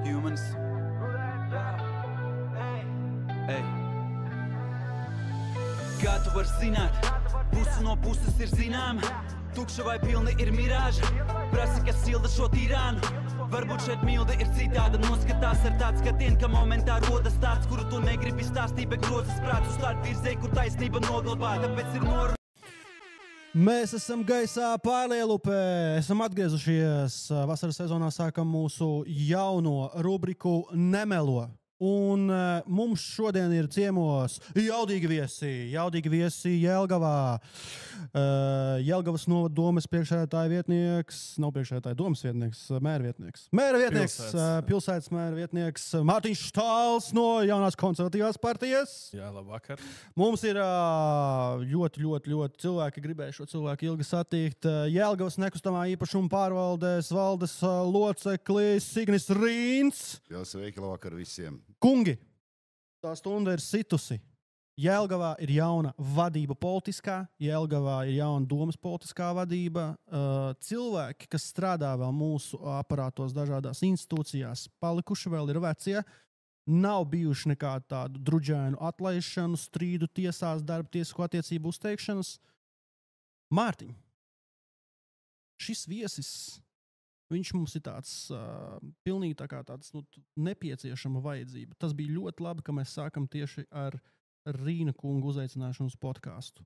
Humans. Ej. Kā tu var zināt? Pusi no puses ir zinām. Tukša vai pilni ir mirāža. Prasa, kas silda šo tīrānu. Varbūt šeit milde ir citāda. Noskatās ar tādu skatienu, ka momentā rodas tāds, kuru tu negribi stāstīt, bet grozas prāts uz tādu virzei, kur taisnība noglabā. Tāpēc ir Mēs esam gaisā Pārlielupē. Esam atgriezušies. Vasaras sezonā sākam mūsu jauno rubriku Nemelo. Un mums šodien ir ciemos jaudīgi viesi Jelgavā. Jelgavas novada domes priekšsēdētāja vietnieks, nav priekšsēdētāja domes vietnieks, mēra vietnieks, pilsētas mēra vietnieks Mārtiņš Štāls no jaunās konservatīvās partijas. Jā, labvakar. Mums ir ļoti cilvēki, gribēju šo cilvēku ilgi satikt. Jelgavas nekustamā īpašuma pārvaldes valdes loceklis Signis Rīns. Jā, sveiki, labvakar visiem. Kungi, tā stunda ir situsi. Jelgavā ir jauna vadība politiskā, Jelgavā ir jauna domas politiskā vadība. Cilvēki, kas strādā vēl mūsu aparātos dažādās institūcijās, palikuši vēl ir vecie, nav bijuši nekādu tādu druģēnu atlaišanu, strīdu tiesās, darba tiesisko attiecību uzteikšanas. Mārtiņ, šis viesis, viņš mums ir tāds pilnīgi tā kā tāds nepieciešama vajadzība. Tas bija ļoti labi, ka mēs sākam tieši ar Rīna kungu uzaicināšanu uz podcastu.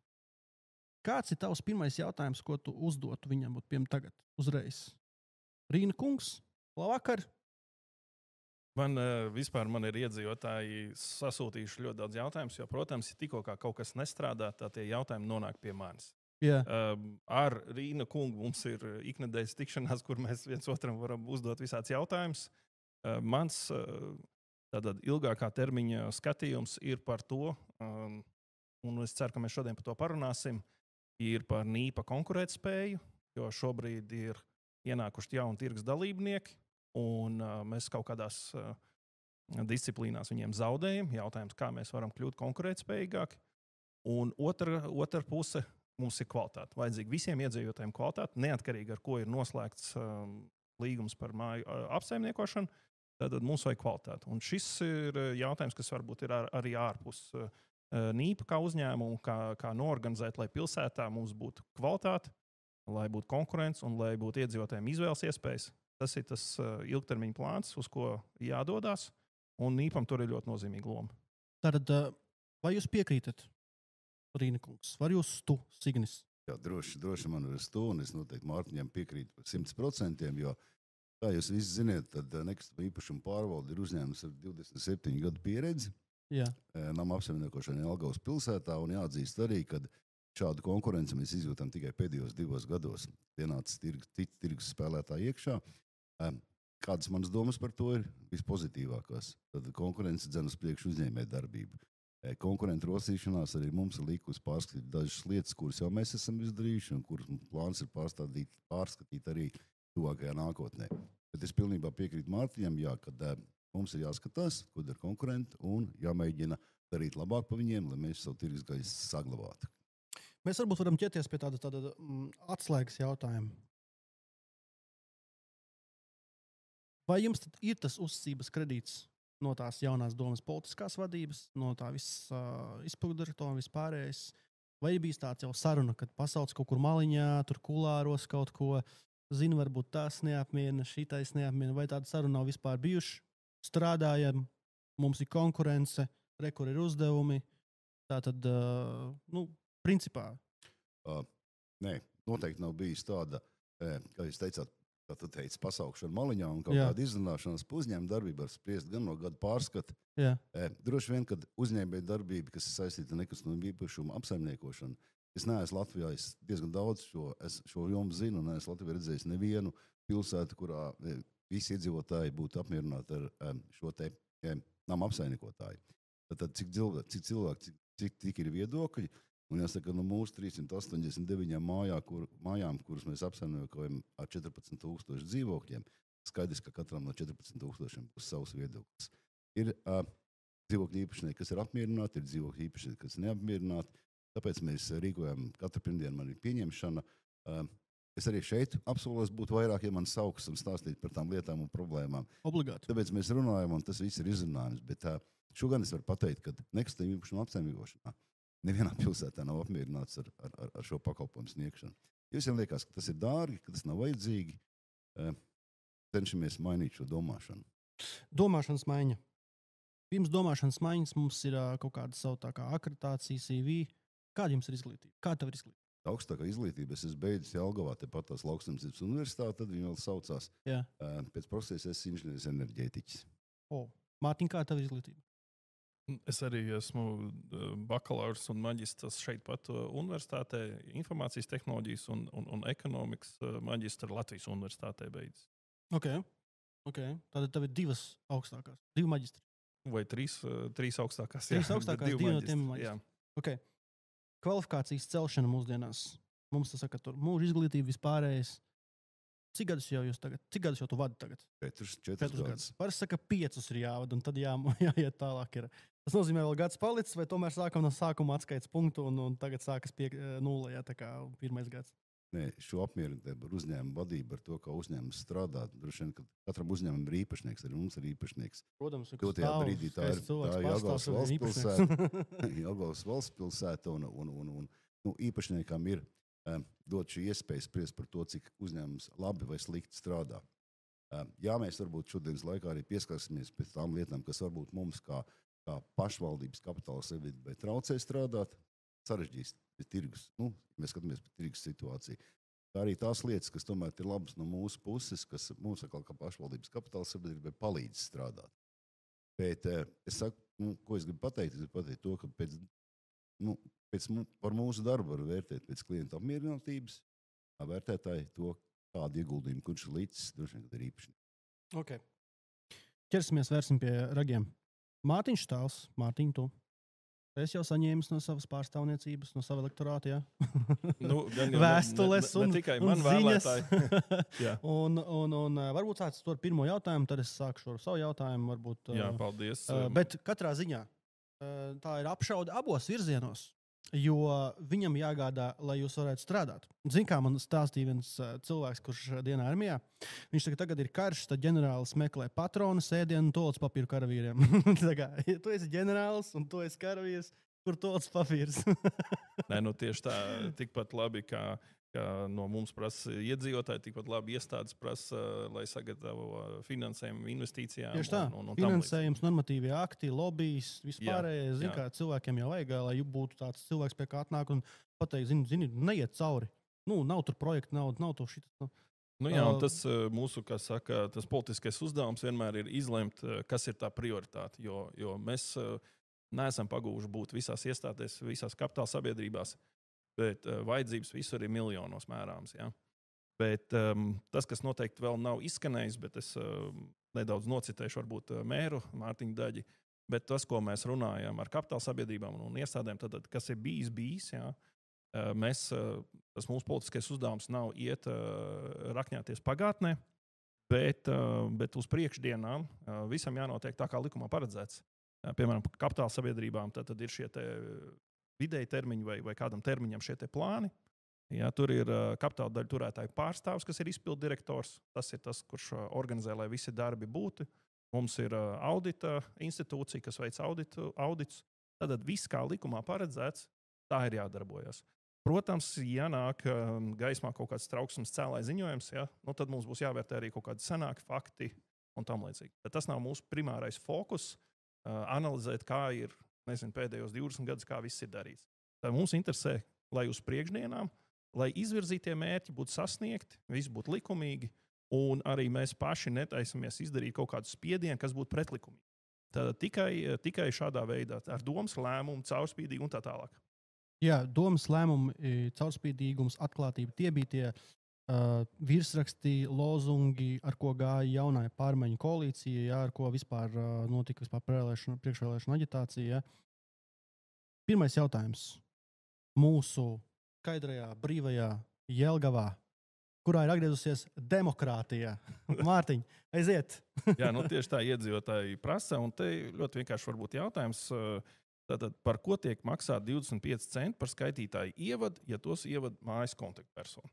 Kāds ir tavs pirmais jautājums, ko tu uzdotu viņam tagad, uzreiz? Rīna kungs, labvakar! Man ir iedzīvotāji sasūtījuši ļoti daudz jautājumus, jo, protams, ja tikko kā kaut kas nestrādā, tā tie jautājumi nonāk pie manis. Yeah. Ar Rīna kungu mums ir iknedēļas tikšanās, kur mēs viens otram varam uzdot visāds jautājumus. Mans tātad ilgākā termiņa skatījums ir par to, un es ceru, ka mēs šodien par to parunāsim, ir par NIPA konkurētspēju, jo šobrīd ir ienākuši jauni tirgus dalībnieki, un mēs kaut kādās disciplīnās viņiem zaudējam. Jautājums, kā mēs varam kļūt konkurētspējīgāki. Un otra puse mums ir kvalitāte. Vajadzīga visiem iedzīvotājiem kvalitāte, neatkarīgi ar ko ir noslēgts līgums par māju apsaimniekošanu, tad mums vajag kvalitāti. Un šis ir jautājums, kas varbūt ir arī ārpus NIPA kā uzņēmumu, kā noorganizēt, lai pilsētā mums būtu kvalitāte, lai būtu konkurence un lai būtu iedzīvotājiem izvēles iespējas. Tas ir tas ilgtermiņa plāns, uz ko jādodās, un NIPAm tur ir ļoti nozīmīga loma. Tātad, vai jūs piekrītat? Rīna kungs, var jūs tu, Signis? Jā, droši man ir stu, un es noteikti Mārtiņam piekrītu par 100%, jo, kā jūs visi ziniet, tad nekustamā īpašuma pārvalde ir uzņēmums ar 27 gadu pieredzi. Jā. Nama apsaimniekošana Jelgavas pilsētā, un jāatzīst arī, ka šādu konkurenci mēs izjūtam tikai pēdējos 2 gados. Pienācis tirgus spēlētāji iekšā. Kādas manas domas par to ir vispozitīvākās? Tad konkurence dzen uz priekšu uzņēmēju darbību. Konkurentu rosīšanās arī mums ir likusi pārskatīt dažas lietas, kuras jau mēs esam izdarījuši un kuras plāns ir pārskatīt arī tuvākajā nākotnē. Bet es pilnībā piekrītu Mārtiņam, kad mums ir jāskatās, ko dara konkurenti un jāmēģina darīt labāk pa viņiem, lai mēs savu tirgus gaisu saglabātu. Mēs varbūt varam ķerties pie tāda atslēgas jautājuma. Vai jums tad ir tas uzticības kredīts no tās jaunās domas politiskās vadības, no tā viss izpildirektora vispārējais? Vai bijis tāds jau saruna, kad pasauc kaut kur maliņā, tur kulāros kaut ko, zina, varbūt tās neapmierina, šitais neapmierina, vai tāda saruna nav vispār bijuši? Strādājam, mums ir konkurence, kur ir uzdevumi, tātad, principā. Nē, noteikti nav bijis tāda, kā jūs teicāt, kā tu teici, pasaukšana maliņā un kaut kāda izrunāšanās pa uzņēmuma darbību ar spriest gan no gada pārskata. Droši vien, kad uzņēmēja darbība, kas ir saistīta ar nekustamā īpašuma apsaimniekošanu, es neesmu Latvijā, es diezgan daudz šo jomu zinu, un neesmu Latvijā redzējis nevienu pilsētu, kurā visi iedzīvotāji būtu apmierināti ar šo te nama apsaimniekotāju. Tad cik cilvēki, cik ir viedokļi, un jāsaka, no mūsu 389 mājām, kuras mēs apsaimniekojam ar 14,000 dzīvokļiem, skaidrs, ka katram no 14,000 būs savs viedoklis. Ir dzīvokļu īpašnieki, kas ir apmierināti, ir dzīvokļu īpašnieki, kas neapmierināti. Tāpēc mēs rīkojam katru pirmdienu, man ir pieņemšana. Es arī šeit apsolos būt vairāk, ja man sauks un stāstīt par tām lietām un problēmām. Obligāti. Tāpēc mēs runājam, un tas viss ir izrunājums. Bet šo gan es varu pateikt, ka nekustamību īpašumu apsaimniekošanā nevienā pilsētā nav apmierināts ar šo pakalpojumu sniegšanu. Ja visiem liekas, ka tas ir dārgi, ka tas nav vajadzīgi, cenšamies mainīt šo domāšanu. Domāšanas maiņa. Pirms domāšanas maiņas mums ir kaut kāda savu tā kā akreditācija, CV. Kāda jums ir izglītība? Kā tev ir izglītība? Augstākā izglītība, es esmu beidzis Jelgavā, tepat tās Lauksaimniecības universitāte, tad viņi vēl saucās. Jā. Pēc profesijas esmu inženieris enerģētiķis. Mārtiņ, kā tev ir izglītība? Es arī esmu bakalaurs un maģistrs šeit pat universitātē, informācijas tehnoloģijas un ekonomikas maģistra Latvijas universitātē beidzis. Okay. Tātad tev ir divas augstākās, divi maģistri. Vai trīs augstākās? Trīs augstākās, divi no tiem maģistri. Jā. Okay. Kvalifikācijas celšana mūsdienās. Mums tas saka, tur mūža izglītība vispārējais. Cik gadus jau tu vadi tagad? 4 gadus. Parasti saka, 5 ir jāvada, un tad jāiet tālāk. Tas nozīmē, vēl gads palicis, vai tomēr sākam no sākuma atskaites punktu, un tagad sākas 0, tā kā pirmais gads. Nē, šo apmierinātību ar uzņēmumu vadību, ar to, kā uzņēmums strādā. Droši vien, ka katram uzņēmumam ir īpašnieks, arī mums ir īpašnieks. Protams, ka brīdī tā ir Jelgavas valsts pilsēta, un īpašniekam ir dot šī iespēja spriest par to, cik uzņēmums labi vai slikti strādā. Jā, mēs varbūt šodienas laikā arī pieskarsimies pēc tām lietām, kas varbūt mums kā pašvaldības kapitāla sabiedrībai traucē strādāt, sarežģīs tirgus. Mēs skatāmies par tirgus situāciju. Tā arī tās lietas, kas tomēr ir labas no mūsu puses, kas mums kā pašvaldības kapitāla sabiedrībai palīdz strādāt. Bet es saku, ko es gribu pateikt? Es gribu pateikt to, ka par mūsu darbu var vērtēt pēc klienta apmierinātības, vērtētāji to, kādu ieguldījumu, kurš ir līdzis, droši vien, kad ir īpašnieks. Okay. Vērsim pie ragiem. Mārtiņš Štāls, Mārtiņ, tu. Es jau saņēmu no savas pārstāvniecības, no sava elektorāta, jā. Vēstules un ziņas. un varbūt sāc to ar pirmo jautājumu, tad es sākšu ar savu jautājumu. Varbūt, jā, paldies. Bet katrā ziņā tā ir apšaude abos virzienos, jo viņam jāgādā, lai jūs varētu strādāt. Zin, kā man stāstīja viens cilvēks, kurš dienā armijā, viņš saka, tagad ir karš, tad ģenerālis meklē patronas, ēdienu un toaletpas papīru karavīriem. Ja tu esi ģenerālis un tu esi karavīrs, kur toaletpas papīrs? Nē, tieši tā, tikpat labi, kā no mums prasa iedzīvotāji, tikpat labi iestādes prasa, lai sagatavo finansējumu investīcijām. Tieši tā, finansējums, normatīvie akti, lobbyis, vispārējais. Zin, kā cilvēkiem jau vajag, lai būtu tāds cilvēks, pie kā atnāk un pateikt, zini, neiet cauri. Nav tur projekta, nav tur šitas. Jā, un tas mūsu, kā saka, tas politiskais uzdevums vienmēr ir izlemt, kas ir tā prioritāte, jo mēs neesam pagūši būt visās iestādēs, visās kapitāla sabiedrībās, bet vajadzības visur ir miljonos mērāms. Ja? Bet tas, kas noteikti vēl nav izskanējis, bet es nedaudz nocitēšu varbūt mēru Mārtiņu Daģi, bet tas, ko mēs runājam ar kapitāla sabiedrībām un iestādēm, tad, kas ir bijis, ja? Tas mūsu politiskais uzdevums nav iet rakņāties pagātnē, bet uz priekšdienām visam jānotiek tā, kā likumā paredzēts. Piemēram, kapitāla sabiedrībām tad ir šie vidēji termiņi vai kādam termiņam šie plāni. Ja, tur ir kapitāla daļu turētāju pārstāvs, kas ir izpildu direktors. Tas ir tas, kurš organizē, lai visi darbi būtu. Mums ir audita institūcija, kas veic audits. Tad viss, kā likumā paredzēts, tā ir jādarbojas. Protams, ja nāk gaismā kaut kāds trauksmes cēlāja ziņojums, ja, tad mums būs jāvērtē arī kaut kādi senāki fakti un tam līdzīgi. Bet tas nav mūsu primārais fokus. Analizēt, kā ir pēdējos 20 gadus, kā viss ir darīts. Tā mums interesē, lai uz priekšdienām, lai izvirzītie mērķi būtu sasniegti, viss būtu likumīgi, un arī mēs paši netaisamies izdarīt kaut kādu spiedienu, kas būtu pretlikumīgi. Tad tikai šādā veidā, ar domas lēmumu, caurspīdīgu un tā tālāk. Jā, domas lēmumi, caurspīdīgums, atklātība, tie bija tie virsraksti, lozungi, ar ko gāja jaunā pārmaiņu koalīcija, jā, ar ko vispār notika priekšvēlēšana aģitācija. Jā. Pirmais jautājums. Mūsu skaidrajā, brīvajā Jelgavā, kurā ir atgriezusies demokrātija. Mārtiņ, aiziet! Jā, tieši tā iedzīvotāji prasa, un te ļoti vienkārši varbūt jautājums, tātad par ko tiek maksāt 25 centi par skaitītāju ievadu, ja tos ievada mājas kontaktpersonu?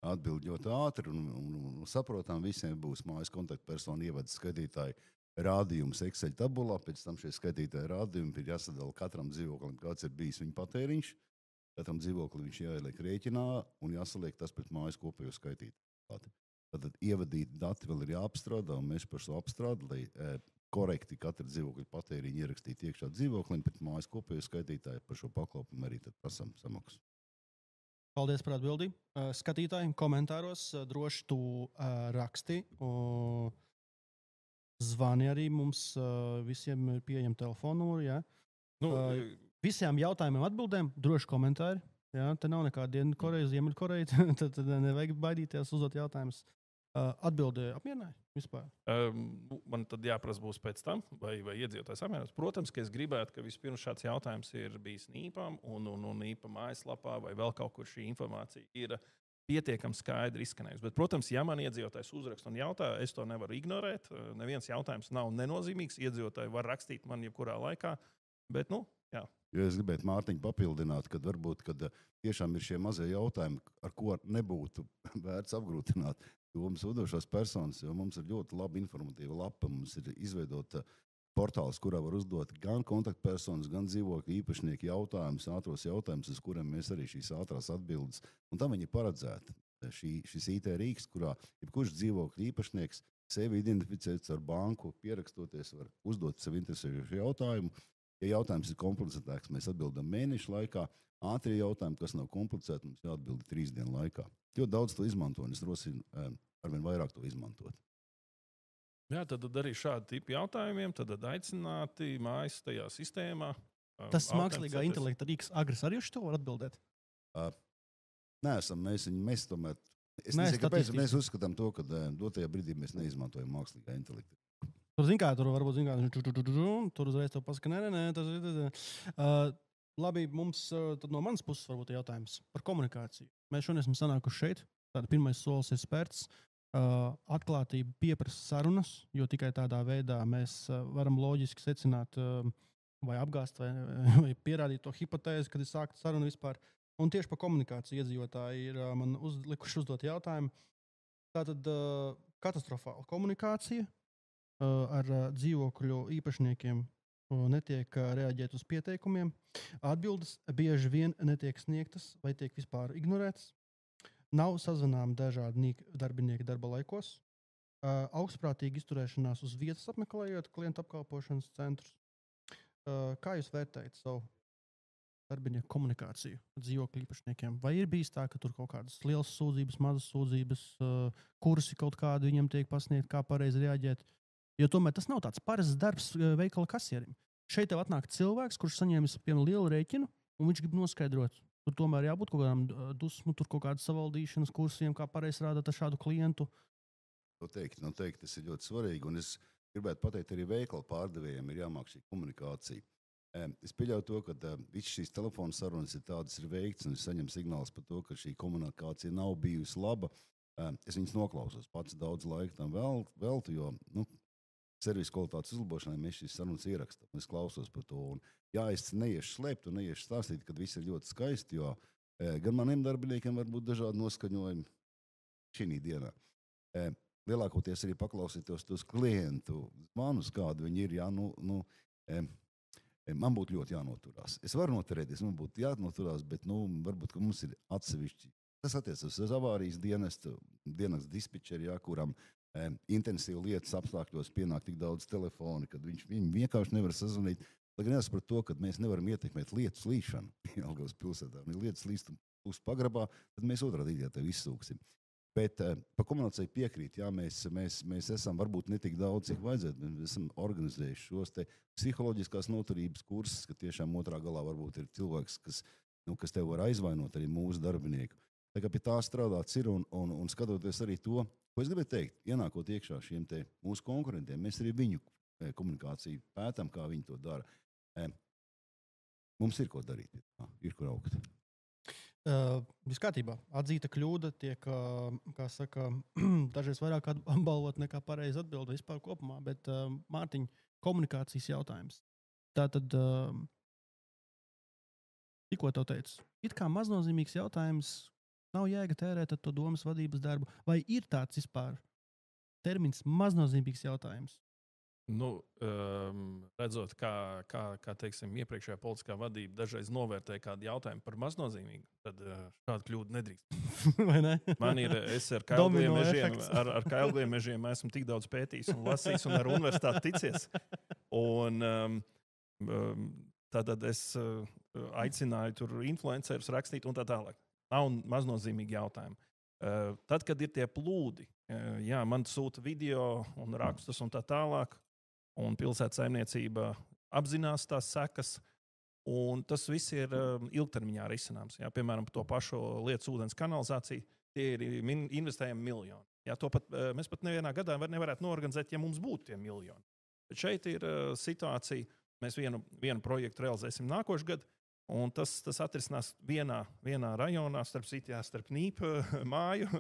atbild ļoti ātri un saprotam, visiem būs mājas kontaktpersona ievada skaitītāji rādījums Excel tabulā, pēc tam šie skaitītāji rādījumi ir jāsadala katram dzīvoklim, kāds ir bijis viņa patēriņš, katram dzīvoklim viņš jāieliek rēķinā un jāsaliek tas pret mājas kopējo skaitītāju. Tad ievadīti dati vēl ir jāapstrādā, un mēs par šo apstrādu, lai korekti katra dzīvokļa patēriņu ierakstīt iekšā dzīvoklim, bet mājas kopējo skaitītāju par šo pakalpumu arī tad prasam samaksu. Paldies par atbildi. Skatītājiem komentāros droši tu raksti. Zvani arī mums visiem ir pieejama telefona numura. Ja? Visiem jautājumiem atbildēm droši komentāri. Ja? Te nav nekāda Dienvidkoreja, Ziemeļkoreja. tad nevajag baidīties uzdot jautājumus. Atbildēja apmierināja vispār? Man tad jāprasa būs pēc tam, vai iedzīvotājs apmierināts. Protams, ka es gribētu, ka vispirms šāds jautājums ir bijis nīpām un nīpa mājaslapā vai vēl kaut kur šī informācija ir pietiekami skaidri izskanējusi. Bet, protams, ja man iedzīvotājs uzraksta un jautā, es to nevaru ignorēt. Neviens jautājums nav nenozīmīgs. Iedzīvotāji var rakstīt man jebkurā laikā. Bet, jā. Jo es gribētu Mārtiņu papildināt, kad varbūt tiešām ir šie mazie jautājumi, ar ko nebūtu vērts apgrūtināt domas vadošās personas, jo mums ir ļoti laba informatīva lapa. Mums ir izveidota portāls, kurā var uzdot gan kontaktpersonas, gan dzīvokļu īpašnieku jautājumus, ātros jautājumus, uz kuriem mēs arī šīs ātrās atbildes. Un tam viņi ir paredzēti. Šis IT rīks, kurā jebkurš dzīvokļu īpašnieks sevi identificēts ar banku, pierakstoties, var uzdot sev interesējošu jautājumu. Ja jautājums ir komplicētāks, mēs atbildam mēnešu laikā. Ātrie jautājumi, kas nav komplicēti, mums jāatbild 3 dienu laikā. Ļoti daudz to izmanto, un es rosinu arvien vairāk to izmantot. Jā, tad arī šādi tipi jautājumiem, tad aicināti mājas tajā sistēmā. Tas mākslīgā intelekta rīks Agris arī uz to var atbildēt? Neesam, mēs tomēr... Es nezinu, kāpēc mēs uzskatām to, ka dotajā brīdī mēs neizmantojam mākslīgā intelekta. Tur varbūt tur uzreiz to pasaka, nē. Labi, mums tad no manas puses varbūt jautājums par komunikāciju. Mēs šodien esam sanākuši šeit. Tāda pirmais solis ir spērts. Atklātība pieprasa sarunas, jo tikai tādā veidā mēs varam loģiski secināt vai apgāst vai pierādīt to hipotēzi, kad ir sākta saruna vispār. Un tieši par komunikāciju iedzīvotāji ir man likuši uzdot jautājumu. Tātad katastrofāla komunikācija ar dzīvokļu īpašniekiem netiek reaģēt uz pieteikumiem. Atbildes bieži vien netiek sniegtas vai tiek vispār ignorētas. Nav sazvanām dažādi darbinieki darba laikos. Augstprātīgi izturēšanās uz vietas apmeklējot klientu apkalpošanas centrus. Kā jūs vērtējat savu darbinieku komunikāciju ar dzīvokļu īpašniekiem? Vai ir bijis tā, ka tur kaut kādas lielas sūdzības, mazas sūdzības, kursi kaut kādi viņam tiek pasniegt, kā pareizi reaģēt? Jo tomēr tas nav tāds parasts darbs veikala kasierim. Šeit tev atnāk cilvēks, kurš saņēmis lielu rēķinu, un viņš grib noskaidrot. Tur tomēr jābūt kaut kādām dusmu, tur kaut kādas savaldīšanas kursiem, kā pareizi rādāt ar šādu klientu. Noteikti, tas ir ļoti svarīgi, un es gribētu pateikt, arī veikala pārdevējiem ir jāmāk šī komunikācija. Es pieļauju to, ka visas šīs telefona sarunas ir tādas ir veikts, un es saņemu signālus par to, ka šī komunikācija nav bijusi laba. Es viņas noklausos pats daudz laika tam veltu, jo, servisa kvalitātes uzlabošanai mēs šīs sarunas ierakstām. Es klausos par to. Un, es neiešu slēpt un neiešu stāstīt, kad viss ir ļoti skaisti, jo gan maniem darbiniekiem var būt dažādi noskaņojumi šī dienā. Lielākoties arī paklausītos tos klientu zvanus, kādi viņi ir. Man būtu ļoti jānoturās. Es varu noturēties, man būtu jānoturās, bet varbūt mums ir atsevišķi. Tas attiecas uz avārijas dienestu dispečeri, kuram intensīvi lietas apstākļos pienāk tik daudz telefoni, kad viņi vienkārši nevar sazvanīt. Lai gan jāsaprot to, ka mēs nevaram ietekmēt lietu slīšanu Jelgavas pilsētā. Ja lietas slīst uz pagrabā, tad mēs otrā rītā tev izsūksim. Bet par komunikāciju piekrīt, mēs esam varbūt ne tik daudz, cik vajadzētu, bet mēs esam organizējuši šos te psiholoģiskās noturības kursus, ka tiešām otrā galā varbūt ir cilvēks, kas tev var aizvainot arī mūsu darbinieku. Tā kā pie tā strādāts ir un skatoties arī to, ko es gribētu teikt, ienākot iekšā šiem te mūsu konkurentiem, mēs arī viņu komunikāciju pētam, kā viņi to dara. Mums ir ko darīt, ir kur augt. Viss kārtībā. Atzīta kļūda tiek, kā saka, dažreiz vairāk apbalvot nekā pareizi atbildi vispār kopumā, bet Mārtiņ, komunikācijas jautājums. Tātad, tikko tev teicu, it kā maznozīmīgs jautājums, Nav jēga tērēt to domas vadības darbu. Vai ir tāds vispār termins maznozīmīgs jautājums? Nu, redzot, kā teiksim, iepriekšējā politiskā vadība dažreiz novērtēja kādu jautājumu par maznozīmīgu, tad šādu kļūdu nedrīkst. Vai ne? Es ar kailgiem mežiem esmu tik daudz pētījis un lasījis un ar universitāti ticies. Un tātad es aicināju tur influencerus rakstīt un tā tālāk. Nav maznozīmīgi jautājumi. Tad, kad ir tie plūdi, jā, man sūta video un rakstus un tā tālāk, un pilsētas saimniecība apzinās tās sekas, un tas viss ir ilgtermiņā risināms. Jā, piemēram, par to pašu lietas ūdens kanalizāciju, tie ir investējami miljoni. Jā, mēs pat nevienā gadā nevarētu norganizēt, ja mums būtu tie miljoni. Bet šeit ir situācija, mēs vienu projektu realizēsim nākošu gadu, un tas atrisinās vienā rajonā, starp Nīpu māju,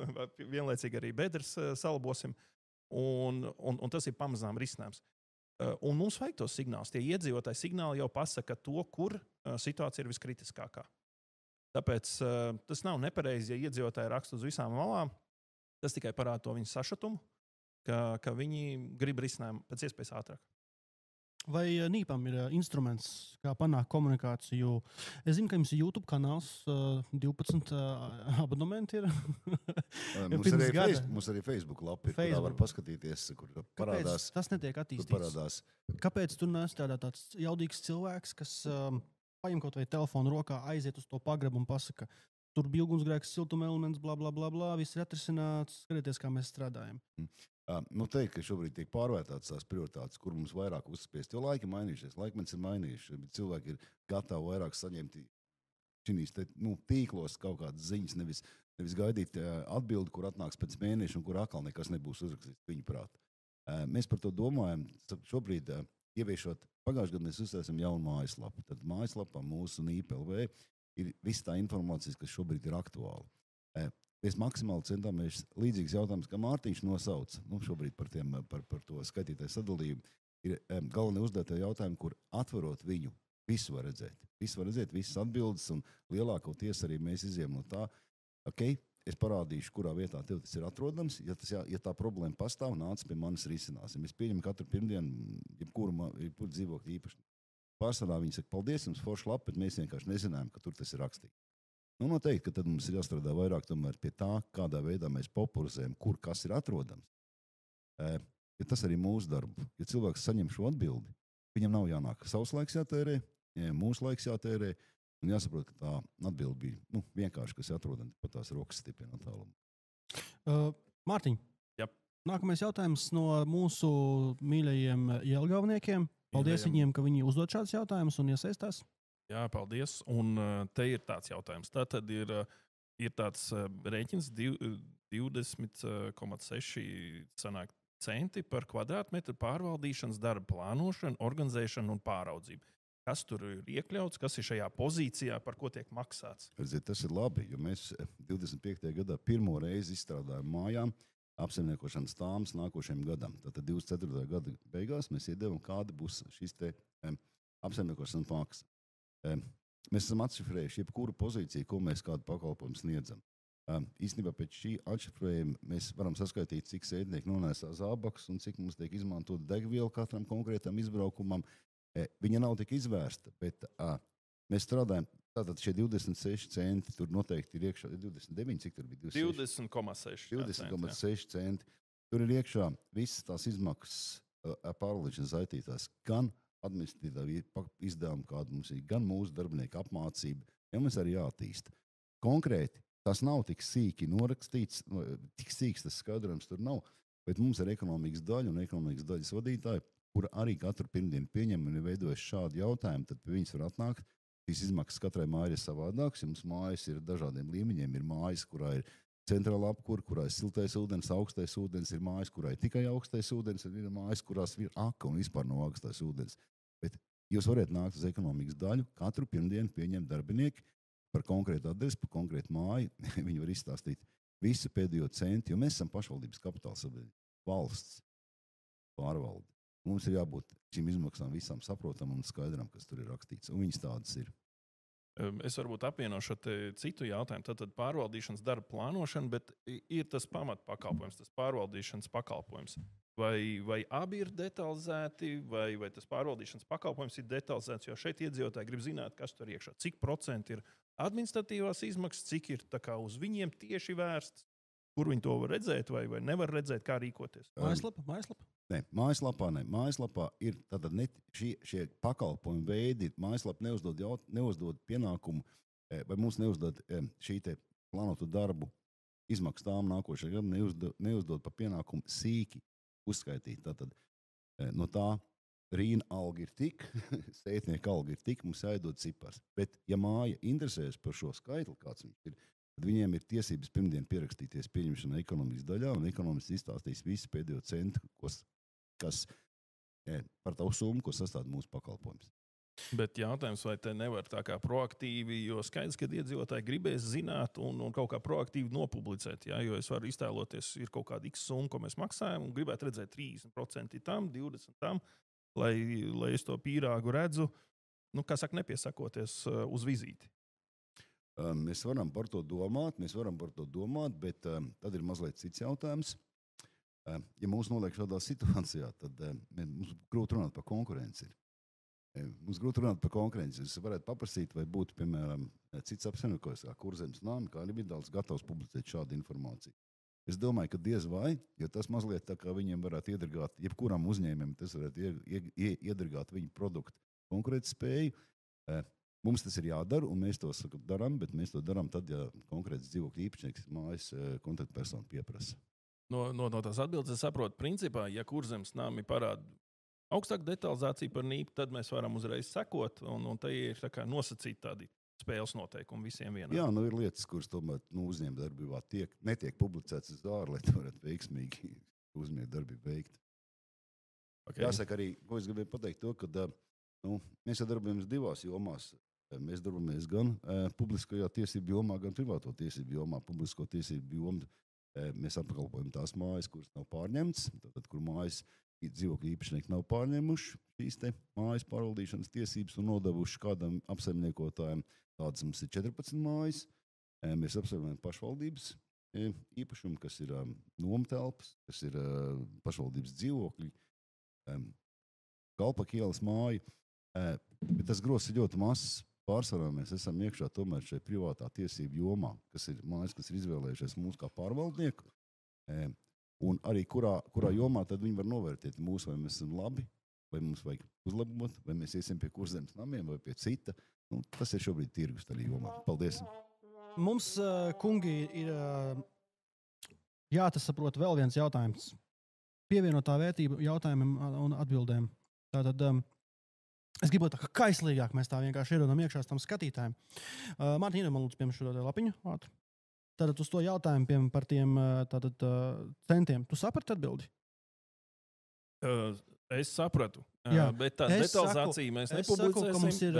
vienlaicīgi arī bedres salabosim, un tas ir pamazām risinājums. Un mums vajag tos signālus. Tie iedzīvotāji signāli jau pasaka to, kur situācija ir viskritiskākā. Tāpēc tas nav nepareizi, ja iedzīvotāji raksta uz visām malām. Tas tikai parāda to viņu sašutumu, ka viņi grib risinājumu pēc iespējas ātrāk. Vai Nīpam ir instruments, kā panākt komunikāciju? Es zinu, ka jums ir YouTube kanāls, 12 abonamenti ir. Mums arī Facebook lapa ir, kurā var paskatīties, kur parādās. Kāpēc tas netiek attīstīts? Kāpēc tu nestrādā tāds jaudīgs cilvēks, kas paņem kaut vai telefonu rokā, aiziet uz to pagrabu un pasaka, tur bija ugunsgrēks, siltuma elements, bla, bla, bla, bla, viss ir atrisināts, skatieties, kā mēs strādājam. Teikt, ka šobrīd tiek pārvērtātas tās prioritātes, kur mums vairāk uzspiest, jo laiki mainījušies, laikmets ir mainījušies, bet cilvēki ir gatavi vairāk saņemt šīs tīklos kaut kādas ziņas, nevis gaidīt atbildi, kur atnāks pēc mēneša un kur atkal nekas nebūs uzrakstīts viņu prāt. Mēs par to domājam, šobrīd ieviešot, pagājušajā gadā mēs uzstāsim jaunu mājaslapu, tad mājaslapā mūsu NIP.LV ir viss tā informācijas, kas šobrīd ir aktuāla. Mēs maksimāli centāmies līdzīgs jautājums, kā Mārtiņš nosauca, šobrīd par to skaitītāju sadalījumu, ir galvenie uzdotie jautājumi, kur atverot viņu, visu var redzēt. Visu var redzēt, visas atbildes, un lielākoties arī mēs izējām no tā, es parādīšu, kurā vietā tev tas ir atrodams, ja tā problēma pastāv, nāc pie manis risināsim. Es pieņemu katru pirmdienu, jebkuru dzīvokļu īpašnieku. Pārsvarā viņi saka, paldies jums, forši labi, bet mēs vienkārši nezinājām, ka tur tas ir rakstīts. Noteikti, ka tad mums ir jāstrādā vairāk tomēr pie tā, kādā veidā mēs popularizējam, kur kas ir atrodams. Ja tas arī mūsu darbu. Ja cilvēks saņem šo atbildi, viņam nav jānāk savs laiks jātērē, mūsu laiks jātērē, un jāsaprot, ka tā atbildi bija vienkārši, kas atrodams pat tās rokas stipri no tāluma. Mārtiņ, nākamais jautājums no mūsu mīļajiem jelgavniekiem. Paldies viņiem, ka viņi uzdod šādus jautājumus un iesaistās. Jā, paldies. Un te ir tāds jautājums. Tātad ir tāds rēķins 20,6 centi par kvadrātmetru pārvaldīšanas darba plānošanu, organizēšanu un pāraudzību. Kas tur ir iekļauts, kas ir šajā pozīcijā, par ko tiek maksāts? Tas ir labi, jo mēs 25. gadā pirmo reizi izstrādājam mājām apsaimniekošanas tāmas nākošajam gadam. Tātad 24. gada beigās mēs iedevam, kāda būs šis te apsaimniekošanas maksa. Mēs esam atšifrējuši jebkuru pozīciju, ko mēs kādu pakalpojumu sniedzam. Īstenībā pēc šī atšifrējuma mēs varam saskaitīt, cik sēdnieki nonēsā zābakus un cik mums tiek izmantot degviela katram konkrētam izbraukumam. Viņa nav tik izvērsta, bet mēs strādājam, tātad šie 26 centi, tur noteikti ir iekšā, 29, cik tur bija? 20,6 centi. Tur ir iekšā visas tās izmaksas pārvaldīšanas saistītās, gan administratīvā izdevuma, kāda mums ir, gan mūsu darbinieku apmācība, ja mums arī jātīst. Konkrēti, tas nav tik sīki norakstīts, tik sīks tas skaidrojums tur nav, bet mums ir ekonomikas daļa un ekonomikas daļas vadītāji, kura arī katru pirmdienu pieņem un ir veidojuši šādu jautājumu, tad pie viņas var atnākt. Šīs izmaksas katrai mājai ir savādākas, jums mājas ir dažādiem līmeņiem, ir mājas, kurā ir centrāla apkura, kurā ir siltais ūdens, augstais ūdens, ir mājas, kurā ir tikai augstais ūdens, ir mājas, kurās ir aka un vispār nav augstais ūdens. Bet jūs varat nākt uz ekonomikas daļu, katru pirmdienu pieņemt darbinieki par konkrētu adresi, par konkrētu māju. Viņi var izstāstīt visu pēdējo centu, jo mēs esam pašvaldības kapitāla sabiedrība, valsts pārvalde. Mums ir jābūt šīm izmaksām visām saprotam un skaidram, kas tur ir rakstīts, un viņas tādas ir. Es varbūt apvienošu citu jautājumu. Tad pārvaldīšanas darba plānošana, bet ir tas pamatpakalpojums, tas pārvaldīšanas pakalpojums. Vai abi ir detalizēti, vai tas pārvaldīšanas pakalpojums ir detalizēts? Jo šeit iedzīvotāji grib zināt, kas tur iekšā. Cik procenti ir administratīvās izmaksas, cik ir uz viņiem tieši vērsts, kur viņi to var redzēt vai nevar redzēt, kā rīkoties. Mājaslapa? Nē, mājaslapā ir tātad šie pakalpojumu veidi. Mājaslapa neuzdod pienākumu, vai mums neuzdod šī te plānotu darbu izmaksu tām nākošajā gadā, neuzdod pa pienākumu sīki uzskaitīt. Tātad no tā Rīna alga ir tik, sētnieka alga ir tik, mums jāiedod cipars. Bet, ja māja interesēs par šo skaitli, kāds viņš ir, tad viņiem ir tiesības pirmdien pierakstīties pieņemšana ekonomikas daļā, un ekonomists izstāstīs visu pēdējo centu, kas par tavu summu, ko sastāv mūsu pakalpojums. Bet jautājums, vai te nevar tā kā proaktīvi, jo skaidrs, ka iedzīvotāji gribēs zināt un kaut kā proaktīvi nopublicēt, ja? Jo es varu iztēloties, ir kaut kāda X summa, ko mēs maksājam, un gribētu redzēt 30% tam, 20% tam, lai es to pīrāgu redzu, nepiesakoties uz vizīti. Mēs varam par to domāt, bet tad ir mazliet cits jautājums. Ja mūs noliek šādā situācijā, tad mums grūti runāt par konkurenci. Es varētu paprasīt, vai būtu, piemēram, cits apsaimniekojums, kā Kurzemes nāmi, kā arī Vidāls gatavs publicēt šādu informāciju. Es domāju, ka diez vai, jo tas mazliet tā kā viņiem varētu iedragāt, jebkuram uzņēmumam tas varētu iedragāt viņu produktu konkurētspēju. Mums tas ir jādara, un mēs to darām, bet mēs to darām tad, ja konkrēts dzīvokļu īpašnieks mājas kontaktpersonu pieprasa. No tās atbildes es saprotu, principā, ja Kurzemes nāmi parāda augstāku detalizāciju par nīpu, tad mēs varam uzreiz sekot, un te ir tā kā nosacīt tādi spēles noteikumi visiem vienā. Jā, ir lietas, kuras tomēr uzņēmuma darbībā netiek publicētas uz ārā, lai to varētu veiksmīgi uzņēmuma darbību veikt. Okay. Jāsaka arī, ko es gribēju pateikt to, ka mēs darbojamies divās jomās. Mēs darbojamies gan publiskajā tiesību jomā, gan privāto tiesību jomā. Publisko tiesību jomu mēs apkalpojam tās mājas, kuras nav pārņemtas, tātad, kur mājas dzīvokļu īpašnieki nav pārņēmuši šīs te mājas pārvaldīšanas tiesības un nodevuši kādam apsaimniekotājiem. Tādas mums ir 14 mājas. Mēs apsaimniekojam pašvaldības īpašumu, kas ir nomtelpas, kas ir pašvaldības dzīvokļi, Kalpaka ielas māja. Bet tas grozs ir ļoti mazs. Pārsvarā mēs esam iekšā tomēr šajā privātā tiesību jomā, kas ir mājas, kas ir izvēlējušies mūs kā pārvaldnieku. Un arī kurā jomā tad viņi var novērtēt mūsu, vai mēs esam labi, vai mums vajag uzlabot, vai mēs iesim pie Kurzemes namiem vai pie cita. Tas ir šobrīd tirgus tādā jomā. Paldies! Mums, kungi, ir jāsaprot vēl viens jautājums. Pievienotā vērtība jautājumiem un atbildēm. Tātad es gribu tā kā kaislīgāk mēs tā vienkārši ierodam iekšā tam skatītājiem. Mārtiņ, man lūdzu piemēram šo lapiņu. Tātad uz to jautājumu par tiem centiem. Tu saprati atbildi? Es sapratu, bet tā detalizācija mēs nepublicēsim. Es saku, ka mums ir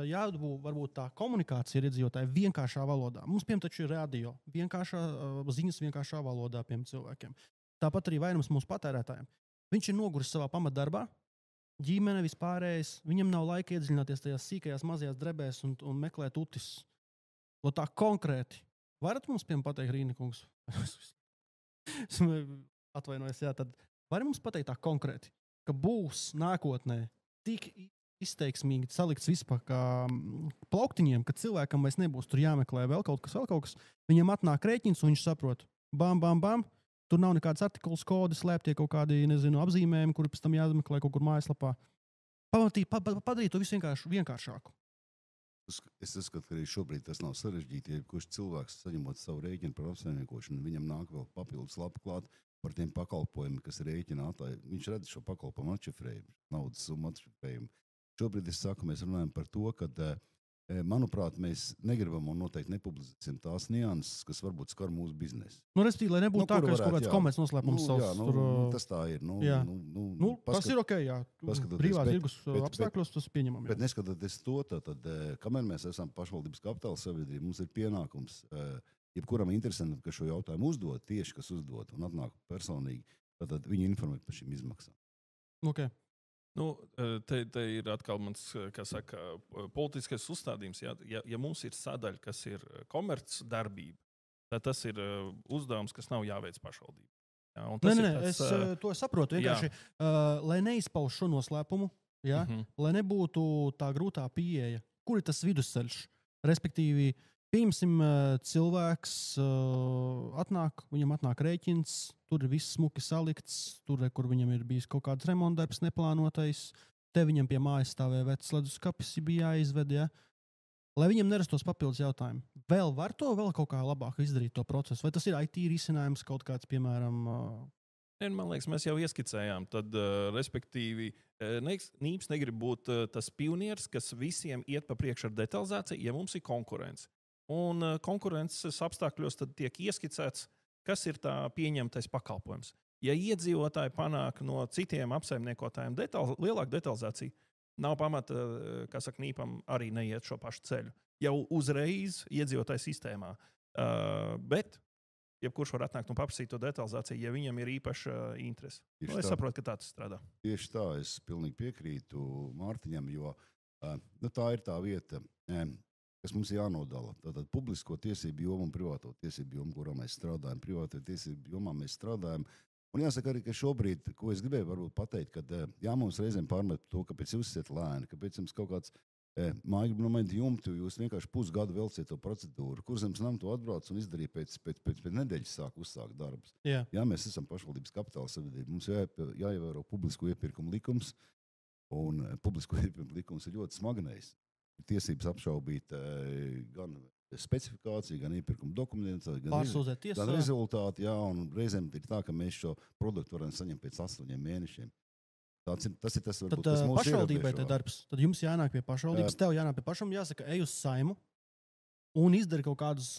jābūt varbūt tā komunikācija ar iedzīvotāju vienkāršā valodā. Mums, piemēram, taču ir radio. Ziņas vienkāršā valodā, piemēram, cilvēkiem. Tāpat arī vainums mūsu patērētājiem. Viņš ir noguris savā pamatdarbā, ģimene vispārējais, viņam nav laika iedziļināties tajās sīkajās mazajās drebēs un meklēt utis. Tā konkrēti. Varat mums, piemēram, pateikt, Rīna kungs? Atvainojos, jā, tad varat mums pateikt tā konkrēti, ka būs nākotnē tik izteiksmīgi salikts vispār kā plauktiņiem, ka cilvēkam vairs nebūs tur jāmeklē vēl kaut kas. Viņam atnāk rēķins un viņš saprot, bam, bam, bam, tur nav nekāds artikuls kodi, slēptie kaut kādi, apzīmējumi, kuri pēc tam jāmeklē kaut kur mājaslapā. Padarīt to visu vienkāršāku. Es uzskatu, ka arī šobrīd tas nav sarežģīti. Ja kurš cilvēks saņemot savu rēķinu par apsaimniekošanu, viņam nāk vēl papildus lapu klāt par tiem pakalpojumiem, kas ir rēķinātāji. Viņš redz šo pakalpojumu atšifrējumu, naudas summu atšifrējumu. Šobrīd es saku, mēs runājam par to, ka, manuprāt, mēs negribam un noteikti nepublicēsim tās nianses, kas varbūt skar mūsu biznesu. Respektīvi, lai nebūtu tā, ka ir kaut kāds komerc noslēpums savs. Tas tā ir. Tas ir ok, jā. Brīvā tirgus apstākļos tas pieņemam. Bet neskatoties to, tad, kamēr mēs esam pašvaldības kapitāla sabiedrība, mums ir pienākums, jebkuram interesantam, kas šo jautājumu uzdod, tieši kas uzdod un atnāk personīgi, tad viņu informēt par šīm izmaksām. Okay. Te ir atkal mans, kā saka, politiskais uzstādījums. Ja mums ir sadaļa, kas ir komercdarbība, tad tas ir uzdevums, kas nav jāveic pašvaldībai. Es to saprotu. Vienkārši, lai neizpauž šo noslēpumu, lai nebūtu tā grūtā pieeja, kur ir tas vidusceļš. Respektīvi, pieņemsim, cilvēks viņam atnāk rēķins, tur ir viss smuki salikts, tur, kur viņam ir bijis kaut kāds remontdarbs neplānotais, te viņam pie mājas stāvēja vecs leduskapis, bija jāizved, lai viņam nerastos papildus jautājumi. Var to vēl kaut kā labāk izdarīt to procesu? Vai tas ir IT risinājums kaut kāds, piemēram? Man liekas, mēs jau ieskicējām. Tad, respektīvi, NIPS negrib būt tas pionieris, kas visiem iet pa priekšu ar detalizāciju, ja mums ir konkurence. Un konkurences apstākļos tad tiek ieskicēts, kas ir tā pieņemtais pakalpojums. Ja iedzīvotāji panāk no citiem apsaimniekotājiem lielāku detalizāciju, nav pamata, kā saka, NIPam arī neiet šo pašu ceļu. Jau uzreiz iedzīvotāju sistēmā. Bet jebkurš var atnākt un paprasīt to detalizāciju, ja viņam ir īpaša interese. Es saprotu, ka tā tas strādā. Tieši tā, es pilnīgi piekrītu Mārtiņam, jo tā ir tā vieta, kas mums jānodala. Tātad publisko tiesību jomu un privāto tiesību jomu, kurā mēs strādājam, privāto tiesību jomā mēs strādājam. Un jāsaka arī, ka šobrīd, ko es gribēju varbūt pateikt, ka mums reizēm pārmet to, kāpēc jūs esat lēni, kāpēc jums kaut kāds māju momenti jumtu, jūs vienkārši pusgadu velciet to procedūru. Kurzemes nam to atbrauc un izdarīja pēc nedēļas uzsākt darbus. Jā, mēs esam pašvaldības kapitāla sabiedrība. Mums jāievēro publisko iepirkumu likums, un publisko iepirkumu likums ir ļoti smagnējs. Tiesības apšaubīt gan specifikāciju, gan iepirkumu dokumentu, gan rezultātu, un reizēm ir tā, ka mēs šo produktu varam saņemt pēc 8 mēnešiem. Tas ir tas, varbūt, kas mūs pašvaldībai te darbs. Tad jums jānāk pie pašvaldības, tev jānāk pie pašam, jāsaka, ej uz Saimu un izdari kaut kādus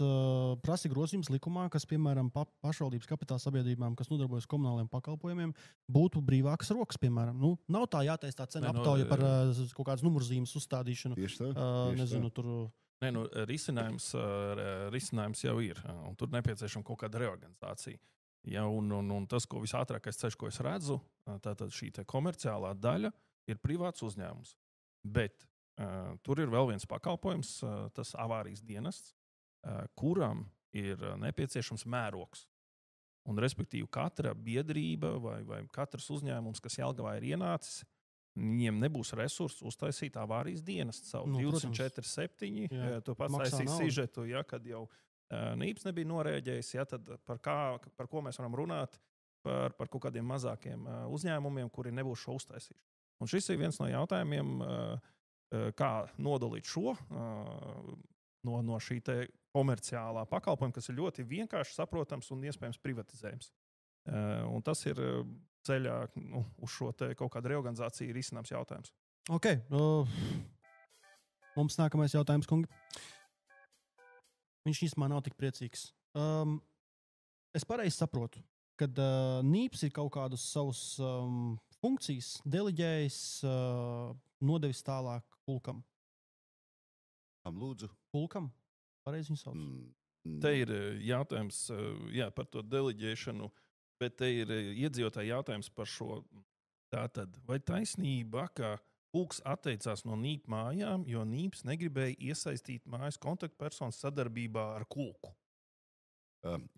prasi grozījumus likumā, kas, piemēram, pašvaldības kapitāla sabiedrībām, kas nodarbojas komunāliem pakalpojumiem, būtu brīvākas rokas, piemēram. Nav tā jātaisa tā cena aptauja par kaut kādas numurzīmes uzstādīšanu. Tieši tā. Nezinu, tur... Risinājums jau ir, un tur nepieciešama kaut kāda reorganizācija. Ja, un tas, ko visātrākais ceļš, ko es redzu, tātad šī komerciālā daļa ir privāts uzņēmums. Bet tur ir vēl viens pakalpojums, tas avārijas dienests, kuram ir nepieciešams mērogs. Un, respektīvi, katra biedrība vai katrs uzņēmums, kas Jelgavā ir ienācis, viņiem nebūs resursi uztaisīt avārijas dienestu savu 24/7. Tu pats taisīsi sižetu, kad jau NIPS nebija norēģējis, tad par ko mēs varam runāt, par kaut kādiem mazākiem uzņēmumiem, kuri nebūs šo uztaisījuši. Un šis ir viens no jautājumiem, kā nodalīt šo no šī te komerciālā pakalpojuma, kas ir ļoti vienkārši saprotams un iespējams privatizējams. Un tas ir ceļā uz šo te kaut kādu reorganizāciju risināms jautājums. Ok. Mums nākamais jautājums, kungi. Viņš īstenībā nav tik priecīgs. Es pareizi saprotu, ka NIPS ir kaut kādus savus funkcijas deleģējis, nodevis tālāk pulkam. Lūdzu. Pulkam? Pareizi viņu sauc. Te ir jautājums par to deleģēšanu, bet te ir iedzīvotāji jautājums par šo. Tātad, vai taisnība, ka pulks atteicās no NIP mājām, jo NIPS negribēja iesaistīt mājas kontaktpersonas sadarbībā ar kulku?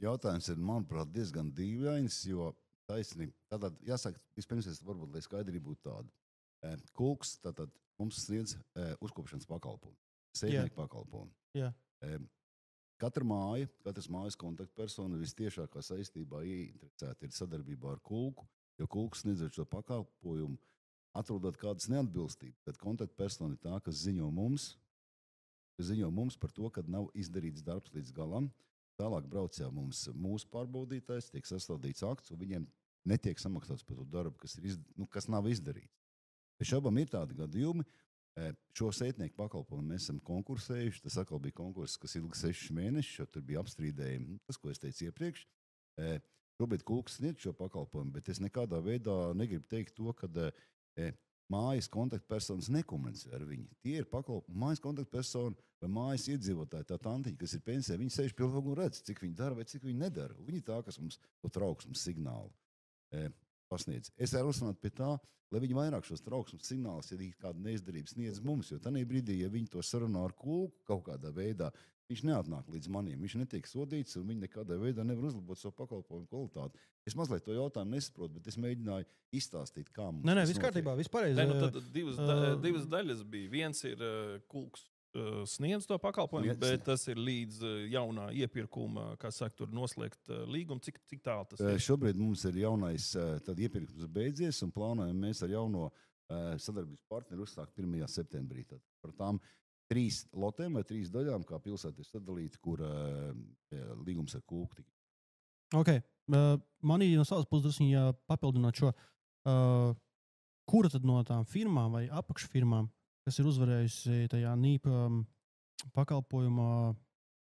Jautājums ir, manuprāt, diezgan dīvains, jo taisnība. Tātad, jāsaka, vispirms varbūt, lai skaidrība būtu tāda. Kulks tātad mums sniedz uzkopšanas pakalpojumu, sētnieku pakalpojumu. Katra māja, katras mājas kontaktpersona vistiešākā saistībā ieinteresēta ir sadarbībā ar kulku, jo kulks sniedzot šo pakalpojumu, atrodot kādas neatbilstības, tad kontaktpersona ir tā, kas ziņo mums par to, kad nav izdarīts darbs līdz galam. Tālāk brauc jau mūsu pārbaudītājs, tiek sastādīts akts, un viņiem netiek samaksāts par to darbu, kas nav izdarīts. Pēc šabam ir tādi gadījumi, šo sētnieku pakalpojumu mēs esam konkursējuši, tas atkal bija konkurss, kas ilga 6 mēnešus, jo tur bija apstrīdējumi, tas, ko es teicu iepriekš. Šobrīd kulks sniedz šo pakalpojumu, bet es nekādā veidā negribu teikt to, ka mājas kontaktpersonas nekomunicē ar viņu. Tie ir mājas kontaktpersona vai mājas iedzīvotāji, tā tantiņa, kas ir pensijā, viņi sēž pie logu un redz, cik viņi dara vai cik viņi nedara. Viņi tā, kas mums to trauksmes signālu. pasniedz. Es arī uzsvērtu pie tā, lai viņi vairāk šos trauksmes signālus, ja kāda neizdarība sniedz mums, jo tajā brīdī, ja viņi to sarunā ar kulku kaut kādā veidā, viņš neatnāk līdz maniem, viņš netiek sodīts, un viņi nekādā veidā nevar uzlabot savu pakalpojumu kvalitāti. Es mazliet to jautājumu nesaprotu, bet es mēģināju izstāstīt, kā mums Nē, viss kārtībā, viss pareizi. Tad divas daļas bija. Viens ir kulks sniedz to pakalpojumu, bet tas ir līdz jaunā iepirkuma, kā saka, tur noslēgt līgumu. Cik tālu tas ir? Šobrīd mums ir jaunais iepirkums beidzies, un plānojam mēs ar jauno sadarbības partneri uzsākt 1. septembrī. Tad par tām 3 lotēm vai 3 daļām, kā pilsēta ir sadalīta, kur līgums ar kulku tika. Ok. Manī no savas puses papildinot šo, kura tad no tām firmām vai apakšfirmām, kas ir uzvarējusi tajā NIP pakalpojumā,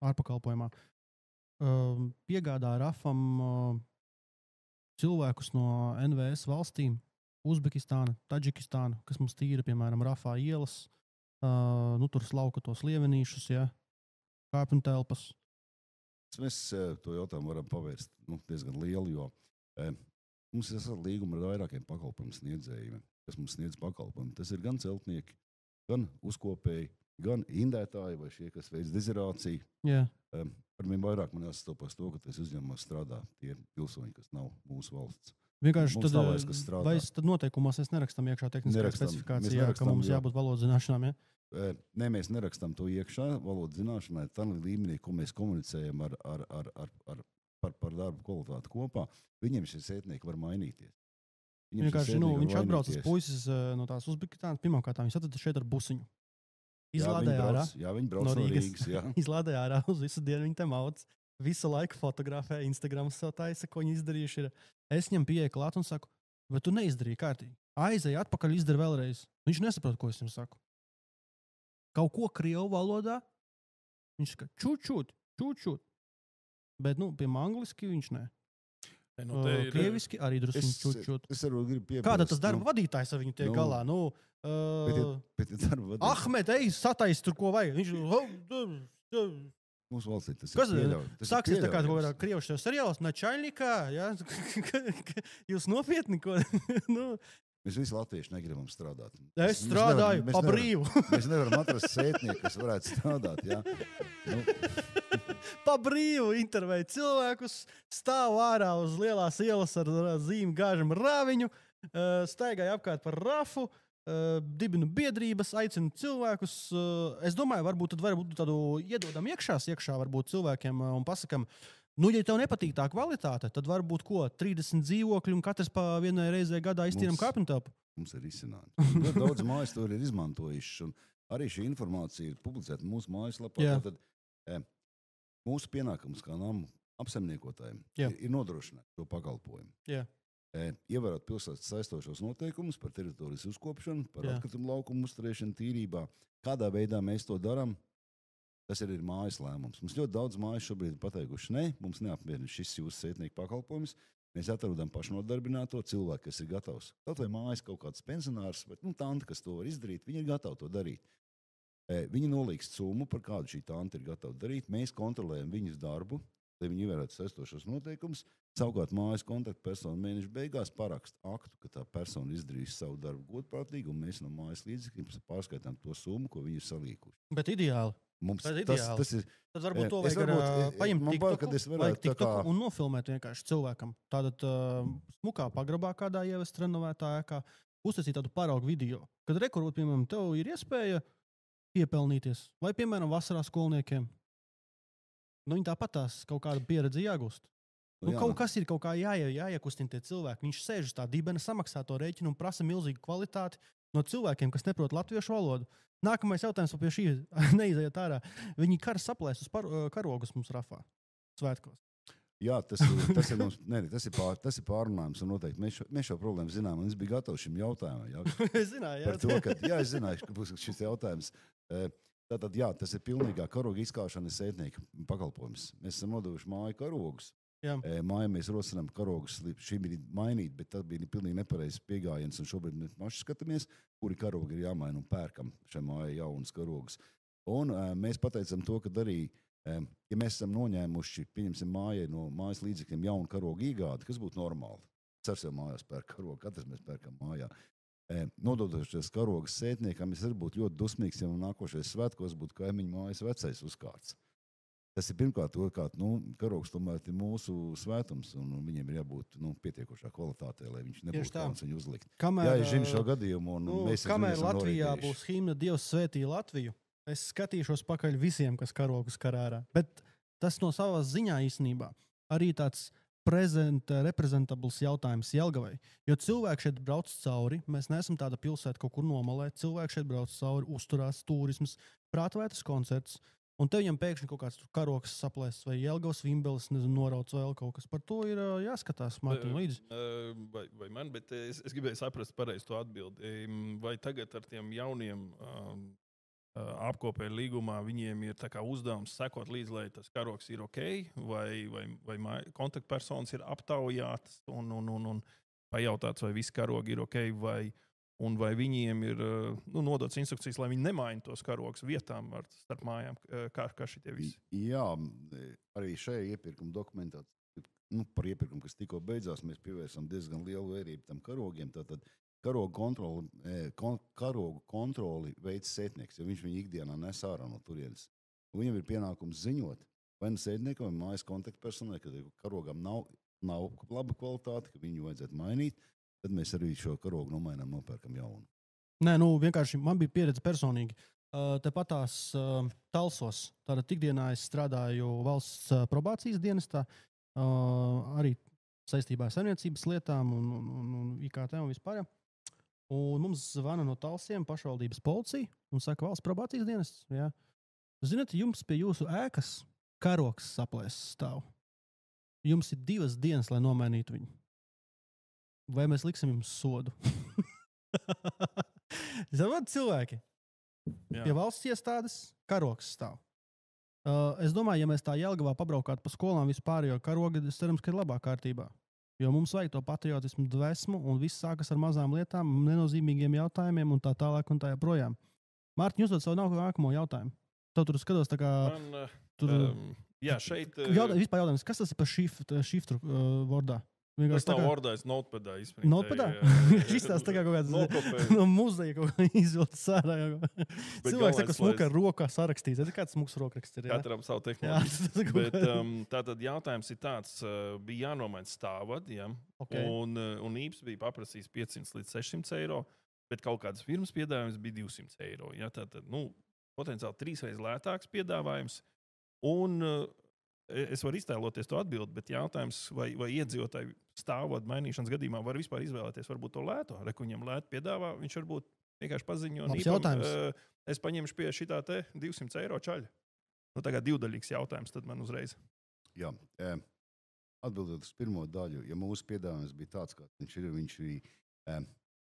ārpakalpojumā, piegādā Rafam cilvēkus no NVS valstīm, Uzbekistāna, Taģikistāna, kas mums tīra, piemēram, Rafā ielas, tur slauka tos lievenīšus, kāpņu telpas. Mēs to jautājumu varam pavērst diezgan lielu, jo mums ir līguma ar vairākiem pakalpojumu sniedzējiem, kas mums sniedz pakalpojumu. Tas ir gan celtnieki, gan uzkopēji, gan indētāji vai šie, kas veids dezerāciju. Yeah. Par mīm vairāk man jāsastopas to, ka tas uzņēmumos strādā tie pilsoņi, kas nav mūsu valsts. Vienkārši mums tad, nav, kas strādā. Vai tad noteikumos es nerakstam iekšā tehniskā specifikācijā, ka mums jābūt valodas zināšanām, ja? Nē, mēs nerakstam to iekšā valodas zināšanai, tā līmenī, ko mēs komunicējam par darbu kvalitāti kopā. Viņiem šie sētnieki var mainīties. Vienkārši, viņš atbrauc uz puisis no tās Uzbekistānas, pirmkārt, viņš atrada šeit ar busiņu. Izlādē ārā. Jā, viņi brauc no Rīgas. Izlādē ārā uz visu dienu, viņi te mauc. Visu laiku fotografē, Instagram taisa, ko viņi izdarījuši ir. Es viņam pieeju klāt un saku, vai tu neizdarīji kārtīgi? Aizēji atpakaļ, izdari vēlreiz. Viņš nesaprot, ko es viņam saku. Kaut ko krievu valodā. Viņš saka, čūt. Bet, piemēram, angliski viņš ne. Krieviski arī drusku čūt. Kāda tas darba vadītājs ar viņu tiek galā? Bet darba vadītājs. Ahmed, ej, satais tur, ko vajag. Viņš... Mūsu valstī tas ir pieļaujams. Sāksies tā kā krievušajos seriālos, načaļnikā, ja? Jūs nopietni, ko... Mēs visi latvieši negribam strādāt. Es strādāju pa brīvu. Mēs nevaram atrast sētnieku, kas varētu strādāt, jā. Pa brīvu intervēju cilvēkus, stāv ārā uz lielās ielas ar zīmi gāžam rāviņu, staigāju apkārt par Rafu, dibinu biedrības, aicinu cilvēkus. Es domāju, varbūt tādu iedodam iekšā varbūt cilvēkiem un pasakam, ja tev nepatīk tā kvalitāte, tad varbūt 30 dzīvokļi un katrs pa vienai reizē gadā iztīram kāpņu telpu. Mums ir izcinājumi. Daudz mājas to ir izmantojuši, un arī šī informācija ir publicēta mūsu mājaslapā. Tad mūsu pienākums kā namu apsaimniekotājiem ir nodrošināt šo pakalpojumu. Ievērot pilsētas saistošos noteikumus par teritorijas uzkopšanu, par atkritumu laukumu uzturēšanu tīrībā. Kādā veidā mēs to darām? Tas ir mājas lēmums. Mums ļoti daudz mājas šobrīd ir pateikuši, ne, mums neapmierina šis jūsu sētnieku pakalpojums. Mēs atrodam pašnodarbināto cilvēku, kas ir gatavs. Kaut vai mājas kaut kāds pensionārs, vai tante, kas to var izdarīt, viņi ir gatavi to darīt. Viņi nolīgst summu, par kādu šī tante ir gatava darīt. Mēs kontrolējam viņas darbu, lai viņi ievērētu saistošos noteikumus. Savukārt mājas kontaktpersona mēneša beigās paraksta aktu, ka tā persona izdarīs savu darbu godprātīgi, un mēs no mājas līdzekļiem pārskaitām to summu, ko viņi ir salīkuši. Bet ideāli. Mums tas ir. Tad varbūt to vajag paņemt TikToku un nofilmēt vienkārši cilvēkam. Tātad smukā pagrabā kādā ievest renovētā ēkā, uztaisīt tādu paraugu video. Kad rekurot, piemēram, tev ir iespēja piepelnīties. Vai, piemēram, vasarā skolniekiem. Viņi tāpat tās kaut kāda pieredze jāgūst. Kaut kas ir kaut kā jāiekustina tie cilvēki. Viņš sēž uz tā dibena, samaksā to rēķinu un prasa milzīgu kvalitāti no cilvēkiem, kas neprot latviešu valodu. Nākamais jautājums pie šī neizaiet ārā. Viņi saplēs uz karogus mums Rafā svētkos. Jā, tas ir pārrunājums un noteikti. Mēs šo problēmu zinām, un es biju gatavs šim jautājumam. Es zināju, par to, ka, es zināju, ka būs šis jautājums. Tātad, tas ir pilnīgā karoga izkāšana sētnieka pakalpojums. Mēs esam nodevuši māju karogus. Māja mēs rosinām karogus šī brīdī mainīt, bet tas bija pilnīgi nepareizs piegājiens, un šobrīd mēs paši skatāmies, kuri karogi ir jāmaina un pērkam šai mājai jaunas karogus. Un mēs pateicam to, ka arī, ja mēs esam noņēmuši, pieņemsim mājai no mājas līdzekļiem jaunu karogu īgādi, kas būtu normāli. Cers jau mājās pērk karogu, katrs mēs pērkam mājā. Nododošies karogas sētniekam, es arī būtu ļoti dusmīgs, ja nākošais svētkos būtu kaimiņu mājas vecais uzkārts. Tas ir pirmkārt, otrkārt, karogs tomēr ir mūsu svētums, un viņiem ir jābūt pietiekošā kvalitātē, lai viņš nebūtu kauns viņu uzlikt. Kamēr, zinu šo gadījumu, kamēr Latvijā būs himna Dievs svētī Latviju, es skatīšos pakaļ visiem, kas karogus karārā. Bet tas no savas ziņā īstenībā arī tāds reprezentabls jautājums Jelgavai. Jo cilvēki šeit brauc cauri, mēs neesam tāda pilsēta kaut kur nomalē, cilvēki šeit brauc cauri, uzturās, turisms, prātvētas koncerts, un te viņam pēkšņi kaut kāds karogs saplēs, vai Jelgavas vimbelis, norauc vēl kaut kas. Par to ir jāskatās, Mārtiņ, līdzi. Vai man, bet es gribēju saprast pareizi to atbildi. Vai tagad ar tiem jauniem apkopē līgumā viņiem ir tā kā uzdevums sekot līdz, lai tas karogs ir ok, vai kontaktpersonas ir aptaujātas un pajautāts, vai visi karogi ir ok, vai viņiem ir nodots instrukcijas, lai viņi nemaina tos karogus vietām starp mājām, kā šitie visi. Jā, arī šajā iepirkuma dokumentā, par iepirkumu, kas tikko beidzās, mēs pievērsām diezgan lielu vērību tam karogiem, tātad karogu kontroli veids sētnieks, jo viņš viņu ikdienā nes ārā no turienes. Viņam ir pienākums ziņot, vai nu sētniekam, vai mājas kontaktpersonai, ka karogam nav laba kvalitāte, ka viņu vajadzētu mainīt, tad mēs arī šo karogu nomainām, nopērkam jaunu. Nē, vienkārši man bija pieredze personīgi. Tepatās Talsos, tātad tikdienā es strādāju valsts probācijas dienestā, arī saistībā ar saimniecības lietām un IKT un vispār. Un mums zvana no Talsiem pašvaldības policija un saka, valsts probācijas dienests. Jā. Ziniet, jums pie jūsu ēkas karogs saplēs stāv. Jums ir 2 dienas, lai nomainītu viņu. Vai mēs liksim jums sodu? Zavādi cilvēki. Jā. Pie valsts iestādes karogs stāv. Es domāju, ja mēs tā Jelgavā pabraukātu pa skolām vispār, jo karogi, es cerams, ka ir labā kārtībā. Jo mums vajag to patriotismu dvēsmu, un viss sākas ar mazām lietām, nenozīmīgiem jautājumiem un tā tālāk un tā joprojām. Mārtiņ, uzdod savu nākamo jautājumu. Tev tur skatos tā kā... Jā, šeit... Vispār jautājums, kas tas ir par šifru Wordā? Tas nav Wordā, es notepadā izprintēju. Notepadā? Šis tās tā kā kaut kāds no muzeja kaut kā izvilkt sārā. Cilvēks saka, smuka ar rokā sarakstīts. Tas kāds smuks rokraksts ir. Katram savu tehnoloģiju. Bet tātad jautājums ir tāds, bija jānomaina stāvvadi, ja? Okay. Un īps bija paprasījis 500 līdz 600 eiro, bet kaut kādas firmas piedāvājums bija 200 eiro. Ja? Tātad, potenciāli 3 reizes lētāks piedāvājums. Un es varu iztēloties to atbildi, bet jautājums, vai iedzīvotāji stāvvadu mainīšanas gadījumā var vispār izvēlēties varbūt to lēto. Reku viņam lētu piedāvā, viņš varbūt vienkārši paziņo. Es paņemšu pie šitā te 200 eiro čaļa. Tagad 2-daļīgs jautājums, tad man uzreiz. Jā, atbildot uz pirmo daļu, ja mūsu piedāvājums bija tāds, kā viņš ir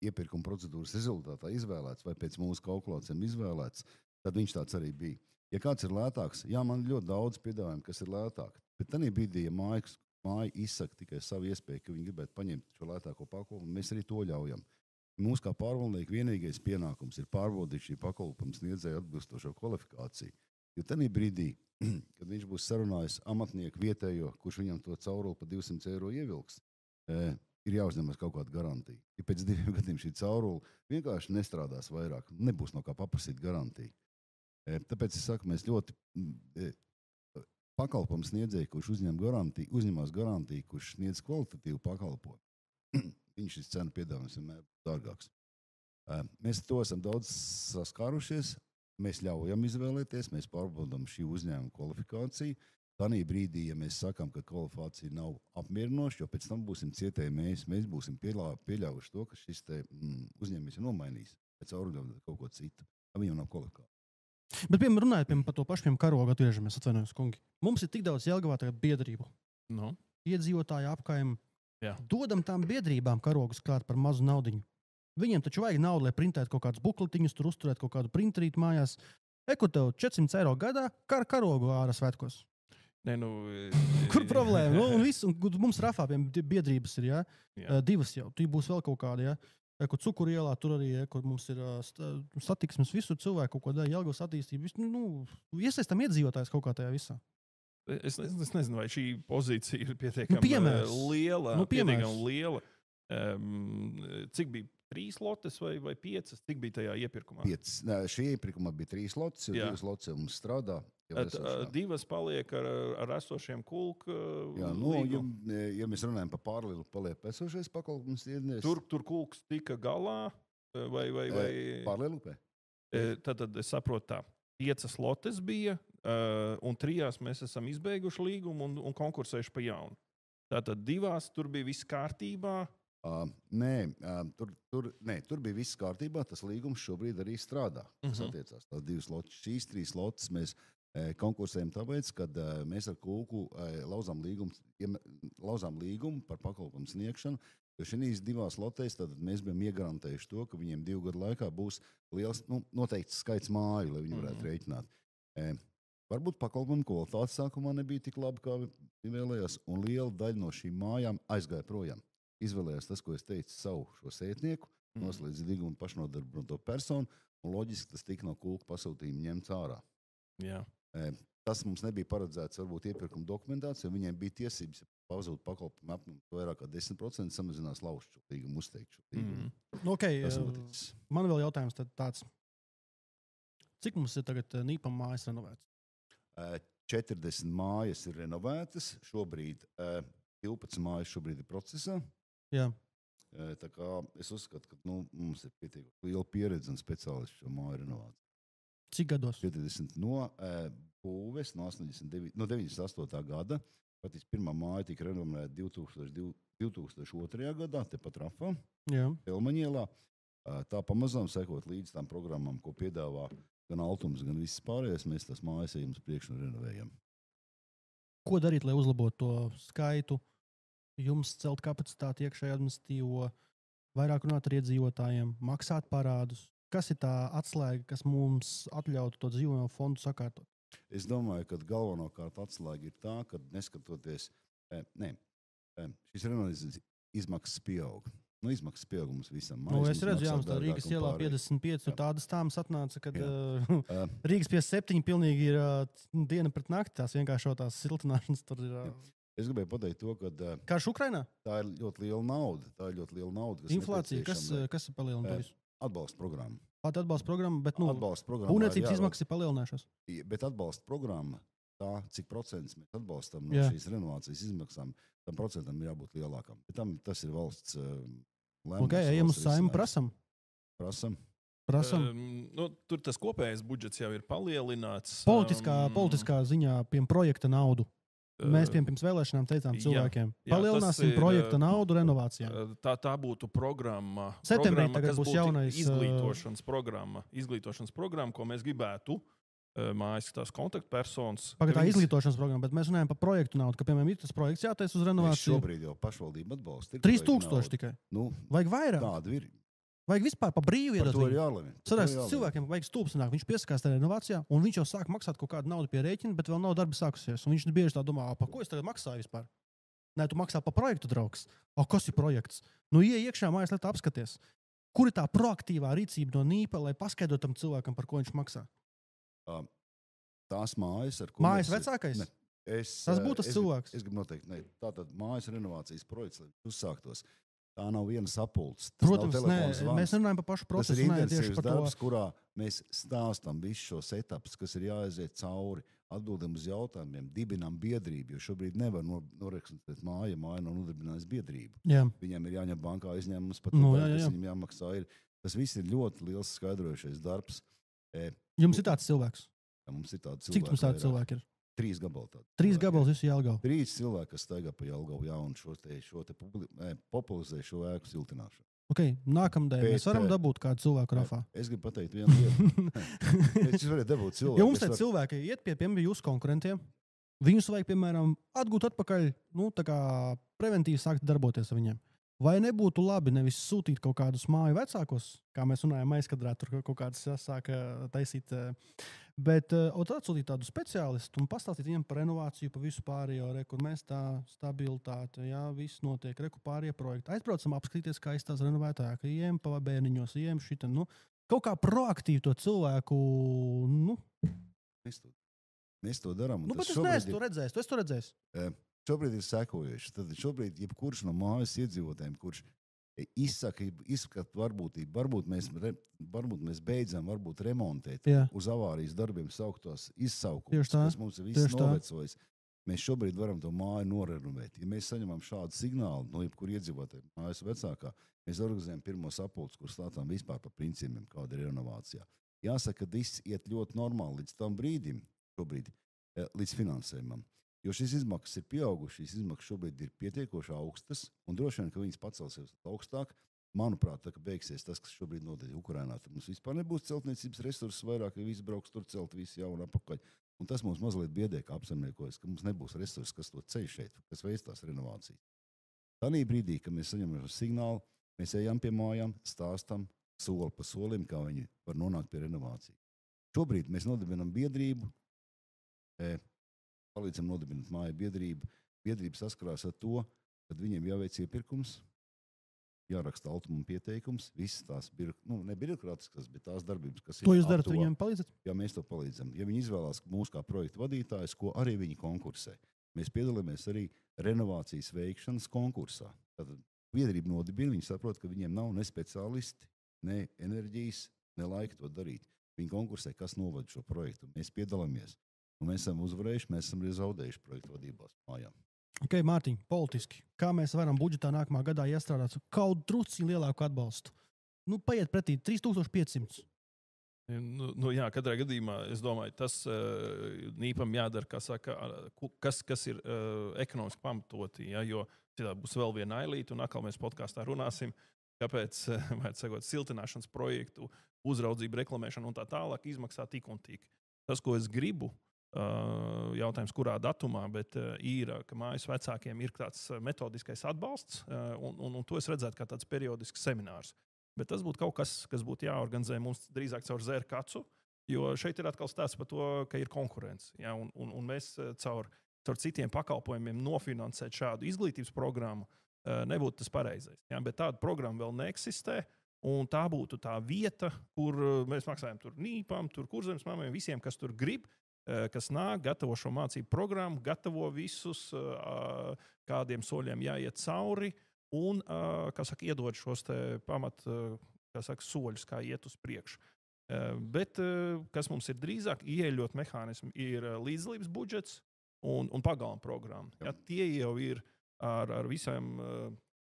iepirkuma procedūras rezultātā izvēlēts vai pēc mūsu kalkulācijām izvēlēts, tad viņš tāds arī bija. Ja kāds ir lētāks, jā, man ļoti daudz piedāvājumu, kas ir lētāk. Bet tanī brīdī, ja māja izsaka tikai savu iespēju, ka viņi gribētu paņemt šo lētāko pakalpojumu, mēs arī to ļaujam. Mums kā pārvaldnieki vienīgais pienākums ir pārbaudīt šī pakalpojuma sniedzēja atbilstošo kvalifikāciju. Jo tanī brīdī, kad viņš būs sarunājis amatnieku vietējo, kurš viņam to cauruli pa 200 eiro ievilks, ir jāuzņemas kaut kāda garantija. Ja pēc 2 gadiem šī cauruli vienkārši nestrādās vairāk, nebūs no kā paprasīt garantiju. Tāpēc es saku, mēs ļoti pakalpojumu sniedzēju, kurš uzņemās garantiju, kurš sniedz kvalitatīvu pakalpojumu. Viņš šis cenu piedāvājums vienmēr dārgāks. Mēs to esam daudz saskārušies, mēs ļaujam izvēlēties, mēs pārbaudām šī uzņēmuma kvalifikāciju. Tanī brīdī, ja mēs sakām, ka kvalifikācija nav apmierinoša, jo pēc tam būsim cietēji mēs būsim pieļaujuši to, ka šis te uzņēmējs ir nomainījis pēc orgānu kaut ko citu. Viņam nav kvalifikācija. Bet, piemēram, runājot par to pašu karogu, atgriežamies, atvainojos, kungi. Mums ir tik daudz Jelgavā tagad biedrību. Iedzīvotāju apkaimi. Dodam tām biedrībām karogus klāt par mazu naudiņu. Viņiem taču vajag naudu, lai printētu kaut kādus bukletiņus, tur uzturētu kaut kādu printerītu mājās. Kur tev 400 eiro gadā karogu ārā svētkos? Nē, Kur problēma? Un mums Rafā biedrības ir, jā? 2 jau. Tu būs vēl kaut kādi, jā? Kur Cukurielā, tur arī, kur mums ir satiksmes, visur cilvēku kaut ko dara, Jelgavas attīstība. Iesaistam iedzīvotājs kaut kā tajā visā. Es nezinu, vai šī pozīcija ir pietiekami liela. Cik bija 3 lotes vai 5? Cik bija tajā iepirkumā? 5. Šī iepirkumā bija 3 lotes, jo 2 lotes jau mums strādā. 2 paliek ar esošiem kulku. Ja mēs runājam par pārlielu, paliek esošais pakalpojums iednieks. Tur kulks tika galā vai... Pārlielupē? Tad es saprotu tā. 5 lotes bija, un 3 mēs esam izbeiguši līgumu un konkursējuši pa jaunu. Tātad 2 tur bija viss kārtībā. Tur bija viss kārtībā. Tas līgums šobrīd arī strādā. Tas attiecās tās 2 lotes. Šīs 3 lotes mēs konkursējam tāpēc, kad mēs ar kulku lauzām līgumu par pakalpojumu sniegšanu. Jo šīs 2 lotēs mēs bijām iegarantējuši to, ka viņiem 2 gadu laikā būs liels, noteikts skaits māju, lai viņi varētu rēķināt. Varbūt pakalpojumu kvalitāte sākumā nebija tik laba, kā viņi vēlējās, un liela daļa no šīm mājām aizgāja projām. Izvēlējās tas, ko es teicu, savu šo sētnieku, noslēdz līgumu pašnodarbināto personu, un loģiski tas tika no kulka pasūtījuma ņemts ārā. Jā. Tas mums nebija paredzēts varbūt iepirkuma dokumentācija, jo viņiem bija tiesības pazūt pakalpojumu apmēram vairāk kā 10% samazinās laušu līgumu, uzteikt šo līgumu. Okay, man vēl jautājums tāds. Cik mums ir tagad Nīpam mājas renovētas? 40 mājas ir renovētas. Šobrīd 12 mājas šobrīd ir procesā. Jā. Tā kā es uzskatu, ka mums ir pietiekami liela pieredze un speciālisti šo māju renovāciju. Cik gados? 40 no būves, no 98. gada. Patīs pirmā māja tika renovēta 2002. gadā, tepat Rafā, Elmaņielā. Tā pamazām sekot līdz tām programmām, ko piedāvā gan Altums, gan viss pārējais, mēs tās mājas ejam uz priekšu un renovējam. Ko darīt, lai uzlabotu to skaitu? Jums celt kapacitāti iekšēji administratīvo, vairāk runāt ar iedzīvotājiem, maksāt parādus? Kas ir tā atslēga, kas mums atļautu to dzīvojamo fondu sakārtot? Es domāju, ka galvenokārt atslēga ir tā, ka neskatoties, šīs renovācijas izmaksas pieaug. Izmaksas pieaug mums visam. Es redzu, jā, mums tā Rīgas ielā 55, tur tādas tāmas atnāca, kad Rīgas 57 pilnīgi ir diena pret nakti, tās vienkāršotās siltināšanas tur ir. Es gribēju pateikt to, ka Karš Ukrainā? Tā ir ļoti liela nauda. Inflācija, kas ir palielina to visu? Atbalsta programma. Pat atbalsta programma, bet būvniecības izmaksas ir palielinājušās. Bet atbalsta programma, tā, cik procents mēs atbalstam no šīs renovācijas izmaksām, tam procentam ir jābūt lielākam. Bet tas ir valsts lēmums. Ejam uz Saeimu, prasam. Tur tas kopējais budžets jau ir palielināts. Politiskā ziņā, piemēram, projekta naudu. Mēs pirms vēlēšanām teicām cilvēkiem, palielināsim projekta naudu renovācijām. Tā būtu programma. Septembrī tagad būs jaunais izglītošanas programma, ko mēs gribētu. Mājas tās kontaktpersonas. Tā izglītošanas programma, bet mēs runājam par projektu naudu, ka, piemēram, ir tas projekts jātais uz renovāciju. Šobrīd jau pašvaldība atbalsta. 3000 tikai. Vajag vairāk. Tāda ir. Vajag vispār pa brīvu iedot. To ir jālemj. Cilvēkiem vajag stulbsināt. Viņš piesakās tajā renovācijā, un viņš jau sāk maksāt kaut kādu naudu pie rēķina, bet vēl nav darba sākusies. Un viņš bieži tā domā, pa ko es tagad maksāju vispār? Nē, tu maksā pa projektu, draugs. Kas ir projekts? Ieej iekšā mājās, lai tā apskaties. Kur ir tā proaktīvā rīcība no Nīpa, lai paskaidrotu tam cilvēkam, par ko viņš maksā? Tās mājas, ar ko mājas vecākais? Tas būtu tas cilvēks. Es gribu noteikt, tātad mājas renovācijas projekts, lai uzsāktos. Tā nav viena sapulce. Protams, mēs runājam par pašu procesu. Tas ir intensīvs darbs, kurā mēs stāstam visus šos etapus, kas ir jāaiziet cauri, atbildam uz jautājumiem, dibinām biedrību, jo šobrīd nevar noreksitēt māja nav nodibinājusi biedrību. Jā. Viņiem ir jāņem bankā izņēmums par to, kas viņiem jāmaksā. Tas viss ir ļoti liels skaidrojušais darbs. Jums ir tāds cilvēks? Jā, mums ir tāds cilvēks. Cik jums tāds cilvēki ir? 3 gabali tādi. 3 gabali visu Jelgavu. 3 cilvēki, kas staigā pa Jelgavu, un šo te popularizē šo ēku siltināšanu. Nākamdēļ mēs varam dabūt kādu cilvēku Rafā. Es gribu pateikt vienu lietu. Es varu dabūt cilvēku. Ja mums te cilvēki iet pie jūsu konkurentiem, viņus vajag, piemēram, atgūt atpakaļ, tā kā preventīvi sākt darboties ar viņiem. Vai nebūtu labi nevis sūtīt kaut kādus māju vecākos, kā mēs runājam aizkadrā, tur kaut kādas sāka taisīt, bet atsūtīt tādu speciālistu un pastāstīt viņiem par renovāciju, pa visu pārējo, kur mēs tā stabilitāte, viss notiek, pārējie projekti. Aizbraucam apskatīties, kā izstās renovētājā, ka ejam pa bērniņos, ejam šita, kaut kā proaktīvi to cilvēku, Mēs to darām. Bet es neesmu to redzējis, tu esi to redzējis? Šobrīd ir sekojuši. Tad šobrīd jebkurš no mājas iedzīvotājiem, kurš izskat varbūtību. Varbūt mēs beidzam remontēt uz avārijas darbiem sauktos izsaukumus, kas mums ir viss novecojis. Mēs šobrīd varam to māju norenovēt. Ja mēs saņemam šādu signālu no jebkura iedzīvotāja mājas vecākā, mēs organizējam pirmos sapulces, kur stāstām vispār par principiem, kāda ir renovācijā. Jāsaka, ka viss iet ļoti normāli līdz tam brīdim, šobrīd, līdz finansējumam. Jo šīs izmaksas ir pieaugušas, šīs izmaksas šobrīd ir pietiekoši augstas, un droši vien, ka viņas pacelsies augstāk. Manuprāt, tā, ka beigsies tas, kas šobrīd notiek Ukrainā, tad mums vispār nebūs celtniecības resursus vairāk, ja visi brauks tur celt, visi jauni apakaļ. Un tas mums mazliet biedē, kā apsaimniekojas, ka mums nebūs resursi, kas to ceļ šeit, kas veids tās renovācijas. Tanī brīdī, kad mēs saņemam signālu, mēs ejam pie mājām, stāstam soli pa solim, kā viņi var nonākt pie renovācijas. Šobrīd mēs nodibinam biedrību, palīdzam nodibināt māju biedrību. Biedrība saskarās ar to, kad viņiem jāveic iepirkums, jāraksta altuma pieteikums, visas tās, ne birokrātiskas, bet tās darbības, kas ir. Ko jūs darat, viņiem palīdzat? Jā, mēs to palīdzam. Ja viņi izvēlās mūsu kā projektu vadītājs, ko arī viņi konkursē, mēs piedalāmies arī renovācijas veikšanas konkursā. Tātad biedrība nodibina, viņi saprot, ka viņiem nav ne speciālisti, ne enerģijas, ne laika to darīt. Viņi konkursē, kas novada šo projektu. Mēs piedalāmies. Un mēs esam uzvarējuši, mēs esam arī zaudējuši projektu vadībās mājām. Ok, Mārtiņ, politiski. Kā mēs varam budžetā nākamā gadā iestrādāt kaut drusciņu lielāku atbalstu? Paiet pretī 3500. Jā, katrā gadījumā, es domāju, tas nīpam jādara, kā saka, kas ir ekonomiski pamatoti, ja, jo citādi būs vēl viena ailīte, un atkal mēs podkāstā runāsim, kāpēc, sakot, siltināšanas projektu, uzraudzību, reklamēšanu un tā tālāk izmaksā tik un tik. Tas, ko es gribu, jautājums, kurā datumā, bet ir, ka mājas vecākiem ir tāds metodiskais atbalsts, un to es redzētu kā tāds periodisks seminārs. Bet tas būtu kaut kas, kas būtu jāorganizē mums drīzāk caur ZRKacu, jo šeit ir atkal stāsts par to, ka ir konkurence. Ja, un mēs caur citiem pakalpojumiem nofinansēt šādu izglītības programmu nebūtu tas pareizais. Ja, bet tāda programma vēl neeksistē, un tā būtu tā vieta, kur mēs maksājam tur nīpām, tur kurzemes mamiem, visiem, kas tur grib, kas nāk, gatavo šo mācību programmu, gatavo visus, kādiem soļiem jāiet cauri un, kā saka, iedod šos te pamat, kā saka, soļus, kā iet uz priekšu. Bet, kas mums ir drīzāk, ieeļot mehānismi, ir līdzdalības budžets un pagalma programma. Ja, tie jau ir ar visām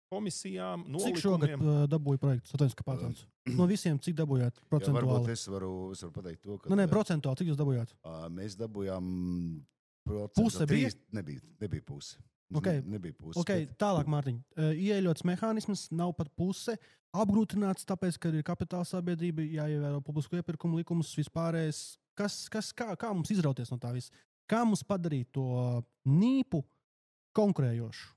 komisijām, nolikumiem. Cik šogad dabūja projektus? Atvainojiet, ka pārtraucu. No visiem, cik dabūjāt procentuāli? Jā, varbūt es varu pateikt to, ka... procentuāli, cik jūs dabūjāt? Mēs dabūjām Puse bija? Nebija puse. Nebija puse. Ok, tālāk, Mārtiņ. Ieeļots mehānisms nav pat puse. Apgrūtināts, tāpēc, ka ir kapitāla sabiedrība, jāievēro publisko iepirkumu likumus vispārējais. Kā mums izrauties no tā viss? Kā mums padarīt to nīpu konkurējošu?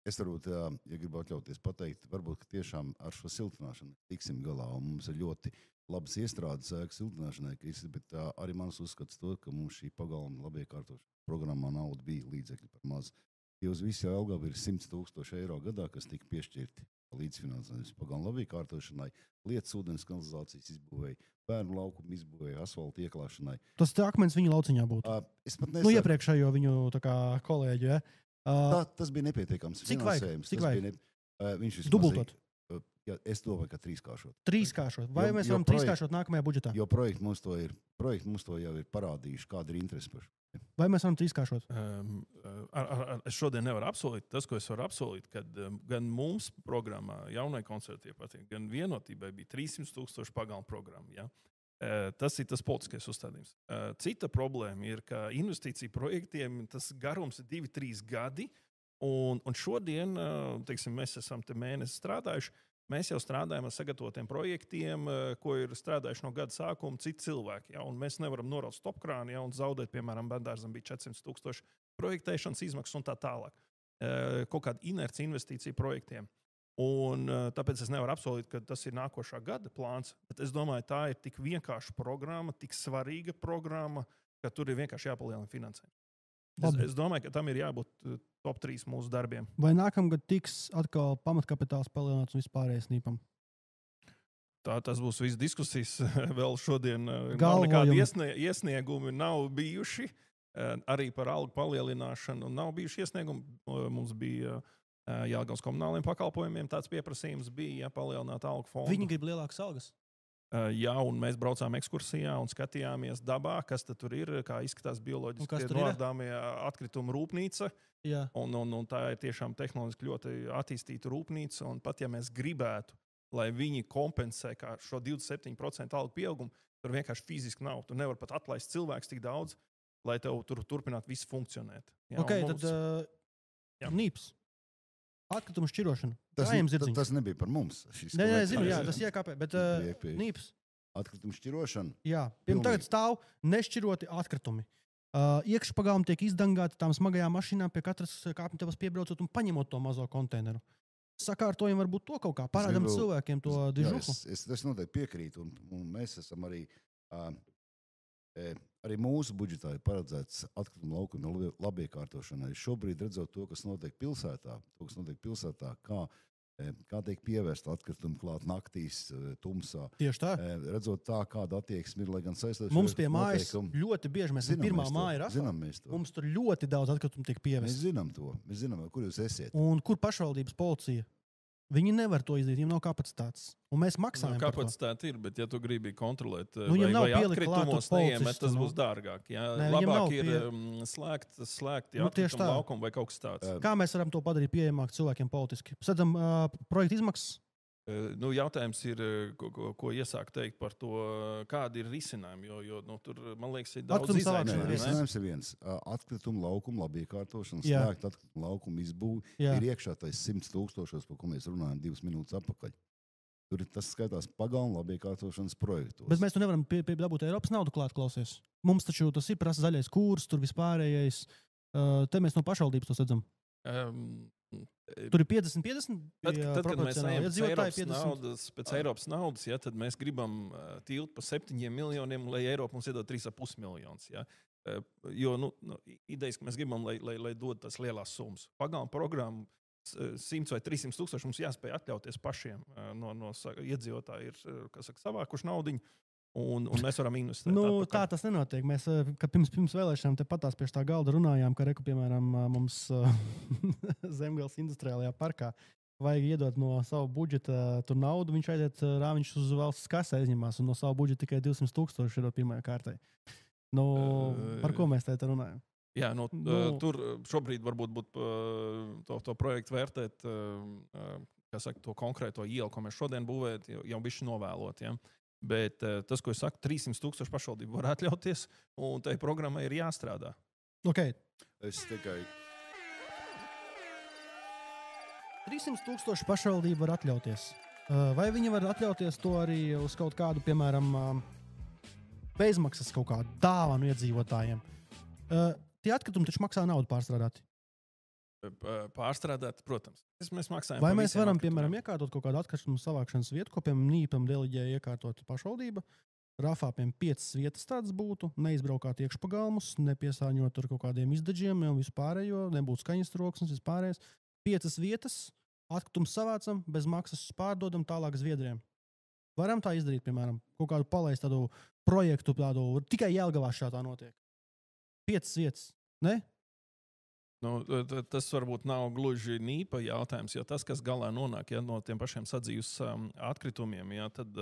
Es varbūt, ja gribu atļauties pateikt, varbūt tiešām ar šo siltināšanu tiksim galā, un mums ir ļoti labas iestrādes ēkas siltināšanai, bet arī mans uzskats to, ka mums šī pagalma labiekārtošana programmā nauda bija līdzekļi par maz. Jo uz visu Jelgavu ir 100 000 eiro gadā, kas tika piešķirti līdzfinansējums pagalma labiekārtošanai, lietas ūdens kanalizācijas izbūvēja, bērnu laukumu izbūvēja, asfalta ieklāšanai. Tas te akmens viņa lauciņā būtu? Es pat nesaku. Iepriekšējo viņu tā kā kolēģi, ja? Tas bija nepietiekams finansējums. Cik vajag? Viņš dubultot? Es domāju, ka trīskāršot. Trīskāršot? Vai mēs varam trīskāršot nākamajā budžetā? Jo projekti mums to jau ir parādījuši, kāda ir interese par šo. Vai mēs varam trīskāršot? Es šodien nevaru apsolīt. Tas, ko es varu apsolīt, kad gan mums programmā, jaunai koncertie patīk, gan vienotībai bija 300 000 pagalma programma. Ja? Tas ir tas politiskais uzstādījums. Cita problēma ir, ka investīciju projektiem tas garums ir 2-3 gadi, un šodien, teiksim, mēs esam te mēnesi strādājuši, mēs jau strādājam ar sagatavotiem projektiem, ko ir strādājuši no gada sākuma citi cilvēki, ja, un mēs nevaram noraut stopkrāni, ja, un zaudēt, piemēram, Bendārzam bija 400 000 projektēšanas izmaksas un tā tālāk. Kaut kāda inerci investīciju projektiem. Un tāpēc es nevaru apsolīt, ka tas ir nākošā gada plāns, bet es domāju, tā ir tik vienkārša programma, tik svarīga programma, ka tur ir vienkārši jāpalielina finansējums. Es domāju, ka tam ir jābūt top 3 mūsu darbiem. Vai nākamgad tiks atkal pamatkapitāls palielināts un vispārējais nīpam? Tas būs viss diskusijas. Vēl šodien nav nekādi iesniegumi nav bijuši. Arī par algu palielināšanu nav bijuši iesniegumi. Mums bija Jelgavas komunāliem pakalpojumiem tāds pieprasījums bija, palielināt algu fondu. Viņi grib lielākas algas. Jā, un mēs braucām ekskursijā un skatījāmies dabā, kas tur ir, kā izskatās bioloģiski noardāmie atkritumu rūpnīca. Un tā ir tiešām tehnoloģiski ļoti attīstīta rūpnīca. Un pat ja mēs gribētu, lai viņi kompensē šo 27% algu pieaugumu, tur vienkārši fiziski nav. Tu nevari pat atlaist cilvēks tik daudz, lai tev tur turpinātu viss funkcionēt. Jā, tad nīps. Atkritumu šķirošana. Tas nebija par mums. Nē, zinu, jā, tas iekāpē, bet nīps. Atkritumu šķirošana. Jā, tagad stāv nešķiroti atkritumi. Iekšpagalmi tiek izdangāti tām smagajām mašīnām, pie katras kāpņtevas piebraucot un paņemot to mazo konteineru. Sakārtojam varbūt to kaut kā, parādam cilvēkiem to dižuku. Es noteikti piekrītu, un mēs esam arī mūsu budžetā ir paredzēts atkritumu laukumu labiekārtošanai. Šobrīd redzot to, kas notiek pilsētā, kā tiek pievērst atkritumu klāt naktīs, tumsā. Tieši tā. Redzot tā, kāda attieksme ir, lai gan saistās. Mums pie mājas ļoti bieži, mēs pirmā māja Rafā, mums tur ļoti daudz atkritumu tiek pievērst. Mēs zinām, kur jūs esiet. Un kur pašvaldības policija? Viņi nevar to izdarīt, viņiem nav kapacitātes. Un mēs maksājam par to. Kapacitāte ir, bet ja tu gribi kontrolēt, viņam vai atkritumos neiemet, tas būs dārgāk. Jā. Labāk ir slēgt atkritumu laukumu vai kaut kas tāds. Kā mēs varam to padarīt pieejamāk cilvēkiem politiski? Sadam projekta izmaksas? Jautājums ir, ko iesāk teikt par to, kādi ir risinājumi, jo tur, man liekas, ir daudz izaicinājumu. Risinājums ir viens. Atkritumu laukumu labiekārtošana, slēgt atkritumu laukumu izbūvi ir iekšā tais 100 000, par ko mēs runājam 2 minūtes atpakaļ. Tur tas skaitās pagalmu labiekārtošanas projektos. Bet mēs tu nevaram dabūt Eiropas naudu klāt, klausies. Mums taču tas ir prasa zaļais kurs, tur vispārējais. Te mēs no pašvaldības to sadzam. Tur ir 50-50. Tad, kad mēs ejam pēc Eiropas naudas, tad mēs gribam tilpt pa 7 miljoniem, lai Eiropa mums iedod 3,5 miljonus. Ja? Jo idejas, ka mēs gribam, lai dod tas lielās summas. Pagalma programma 100 vai 300 000 mums jāspēj atļauties pašiem no iedzīvotāji ir, savākuši naudiņu. Un mēs varam investēt. Tā tas nenotiek. Mēs pirms vēlēšanām te patās pie tā galda runājām, ka piemēram, mums Zemgales industriālajā parkā vajag iedot no savu budžeta tur naudu, viņš aiziet rāviņš uz valsts kasē aizņemās, un no savu budžeta tikai 200 000 iedot pirmajā kārtai. Par ko mēs te runājam? Jā, tur šobrīd varbūt būtu to projektu vērtēt, to konkrēto ielu, ko mēs šodien būvēt, jau bišķi novēlot, ja? Bet tas, ko es saku, 300 000 pašvaldību var atļauties, un tai programmai ir jāstrādā. Okay. Es tikai 300 000 pašvaldību var atļauties. Vai viņi var atļauties to arī uz kaut kādu, piemēram, bezmaksas kaut kādu dāvanu iedzīvotājiem? Tie atkritumi taču maksā naudu pārstrādāti. Pārstrādāt, protams. Mēs maksājam. Vai mēs varam, piemēram, iekārtot kaut kādu atkritumu savākšanas vietu, ko, piemēram, Nīpam deliģēja iekārtot pašvaldība? Rafā, piemēram, 5 vietas tādas būtu, neizbraukāt iekšpagalmus, nepiesāņot tur kaut kādiem izdaģiem un vispārējo, nebūtu skaņas troksnes, vispārējais. 5 vietas, atkritumus savācam, bez maksas pārdodam tālāk Zviedriem. Varam tā izdarīt, piemēram, kaut kādu palaist tādu projektu, tikai Jelgavā šādā notiek. 5 vietas, ne? Tas varbūt nav gluži Nīpa jautājums, jo tas, kas galā nonāk no tiem pašiem sadzīves atkritumiem, tad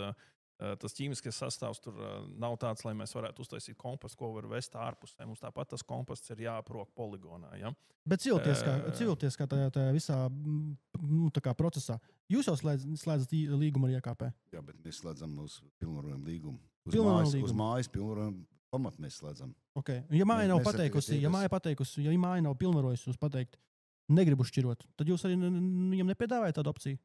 tas ķīmiskais sastāvs tur nav tāds, lai mēs varētu uztaisīt kompostu, ko var vest ārpusē. Mums tāpat tas komposts ir jāaprok poligonā. Ja? Bet civiltieskā tajā visā procesā. Jūs jau slēdzat līgumu ar IKP? Jā, bet mēs slēdzam uz pilnvarojumu līgumu. Uz mājas pilnvarojumu pamatu mēs slēdzam. Okay. Ja māja nav pateikusi, ja māja nav pilnvarojusi jūs pateikt, negribu šķirot, tad jūs arī viņam nepiedāvājat tādu opciju?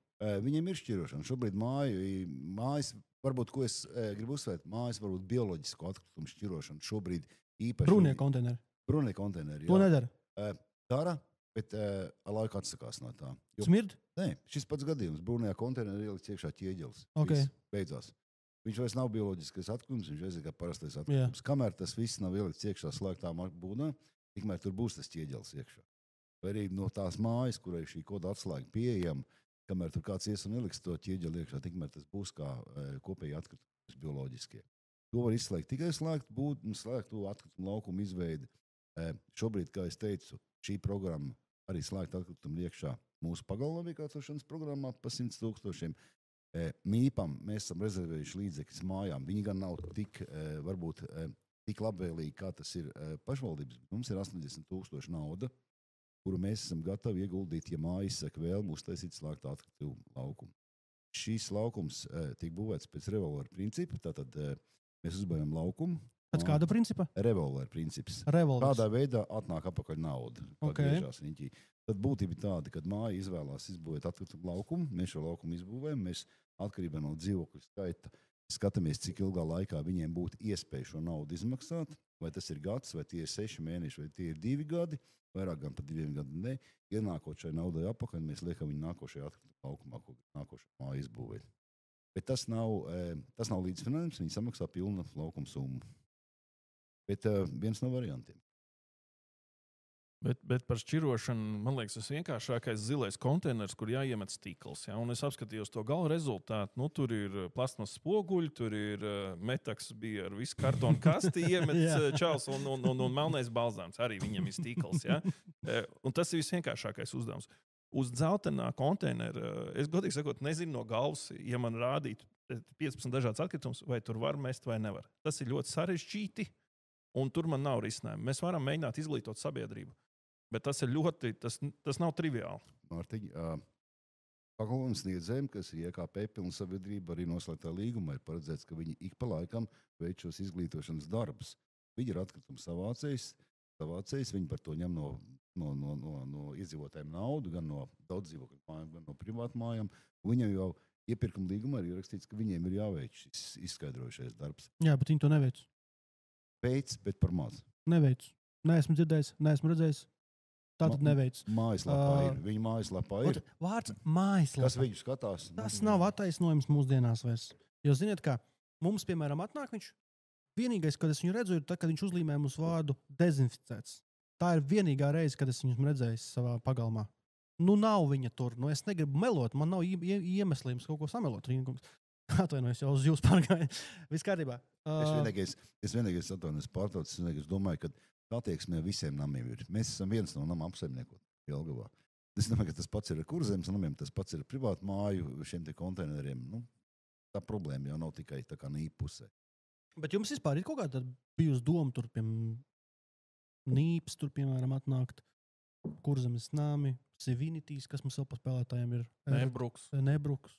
Viņiem ir šķirošana. Šobrīd mājas, varbūt, ko es gribu uzsvērt, mājas varbūt bioloģisko atkritumu šķirošana. Šobrīd īpaši... Brūnie konteineri. To nedara? Dara, bet ar laiku atsakās no tā. Smird? Nē, šis pats gadījums. Brūnajā konteinerī ielikts iekšā ķieģelis. Okay. Beidzās. Viņš vairs nav bioloģiskais atkritums, viņš vairs ir kā parastais atkritums. Yeah. Kamēr tas viss nav ielikts iekšā slēgtā būdā, tikmēr tur būs tas ķieģelis iekšā. Vai arī no tās mājas, kurai šī koda atslēga pieejama, kamēr tur kāds ies un ieliks to ķieģeli iekšā, tikmēr tas būs kā kopēji atkritums bioloģiskie. To var izslēgt tikai slēgt to atkritumu laukumu izveidi. Šobrīd, kā es teicu, šī programma arī slēgt atkritumu iekšā mūsu pagalma vienkāršošanas programmā pa 100,000. Mīpam mēs esam rezervējuši līdzekļus mājām. Viņi gan nav varbūt tik labvēlīgi, kā tas ir pašvaldības. Mums ir 80,000 nauda, kuru mēs esam gatavi ieguldīt, ja māja izsaka vēlmu uztaisīt slēgt atkritumu laukumu. Šīs laukums tiek būvēts pēc revolvera principa, tātad mēs uzbūvējam laukumu. Pēc kāda principa? Revolvera princips. Kādā veidā atnāk apakaļ nauda. Okay. Tad būtība tāda, kad māja izvēlās izbūvēt atkritumu laukumu, mēs šo laukumu izbūvējam, mēs atkarībā no dzīvokļu skaita skatāmies, cik ilgā laikā viņiem būtu iespēja šo naudu izmaksāt, vai tas ir gads, vai tie ir 6 mēneši, vai tie ir 2 gadi, vairāk gan par 2 gadiem ne. Ienākot šai naudai apakaļ, mēs liekam viņu nākošajā atkritumu laukumā, ko nākošajā māja izbūvēt. Bet tas nav līdzfinanses, viņi samaksā pilnu laukumu summu. Bet viens no variantiem. Bet par šķirošanu, man liekas, tas vienkāršākais zilais konteiners, kur jāiemet stikls. Ja? Un es apskatījos to gala rezultātu. Nu, tur ir plasmas spoguļi, tur ir metaks bija ar visu kartonu kasti, iemet čals un melnais balzāns. Arī viņam ir stikls. Ja? Un tas ir visvienkāršākais uzdevums. Uz dzeltenā konteinera, es godīgi sakot, nezinu no galvas, ja man rādītu 15 dažādas atkritumus, vai tur var mest vai nevar. Tas ir ļoti sarežģīti, un tur man nav risinājumu. Mēs varam mēģināt izglītot sabiedrību. Bet tas ir tas nav triviāli. Mārtiņ, pakalpojums sniedzējiem, kas ir IKP pilna sabiedrība, arī noslēgtā līgumā ir paredzēts, ka viņi ik pa laikam veic šos izglītošanas darbus. Viņi ir atkrituma savācējs, viņi par to ņem no iedzīvotājiem naudu, gan no daudz dzīvokļu mājām, gan no privātu mājām. Viņam jau iepirkuma līgumā ir ierakstīts, ka viņiem ir jāveic šis izskaidrojušais darbs. Jā, bet viņi to neveic. Veic, bet par maz. Neveic. Neesmu dzirdējis, neesmu redzējis. Tātad neveic. Mājaslapā ir. Viņa mājaslapā ir. Vārds mājaslapā. Kas viņu skatās? Tas nav attaisnojums mūsdienās vairs. Jo ziniet kā, mums, piemēram, atnāk viņš, vienīgais, kad es viņu redzu, ir tad, kad viņš uzlīmē mums vārdu dezinficēts. Tā ir vienīgā reize, kad es viņu redzējis savā pagalmā. Nu, nav viņa tur. Nu, es negribu melot. Man nav iemeslījums kaut ko samelot. Atvainojos, jau uz jūs pārgāju. Viss kārtībā. Es vienīgais atvainojos pārtraucis. Es domāju, ka attieksmē visiem namiem ir. Mēs esam viens no nama apsaimniekot Jelgavā. Es domāju, ka tas pats ir ar Kurzemes namiem, tas pats ir ar privātu māju šiem te konteineriem. Nu, tā problēma jau nav tikai tā kā nīpusē. Bet jums vispār ir kaut kāda bijusi doma tur, nīps, tur, piemēram, atnākt Kurzemes nami, Sivinitīs, kas mums vēl pa spēlētājiem ir? Nebruks.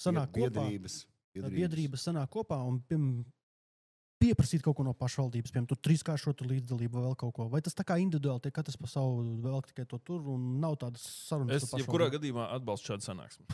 Sanāk biedrības sanāk kopā un, pieprasīt kaut ko no pašvaldības, piemēram, tur 3-kāršotu līdzdalību vai vēl kaut ko. Vai tas tā kā individuāli tiek katrs pa savu vēl tikai to tur un nav tādas sarunas? Es jebkurā gadījumā atbalstu šādu sanāksmi.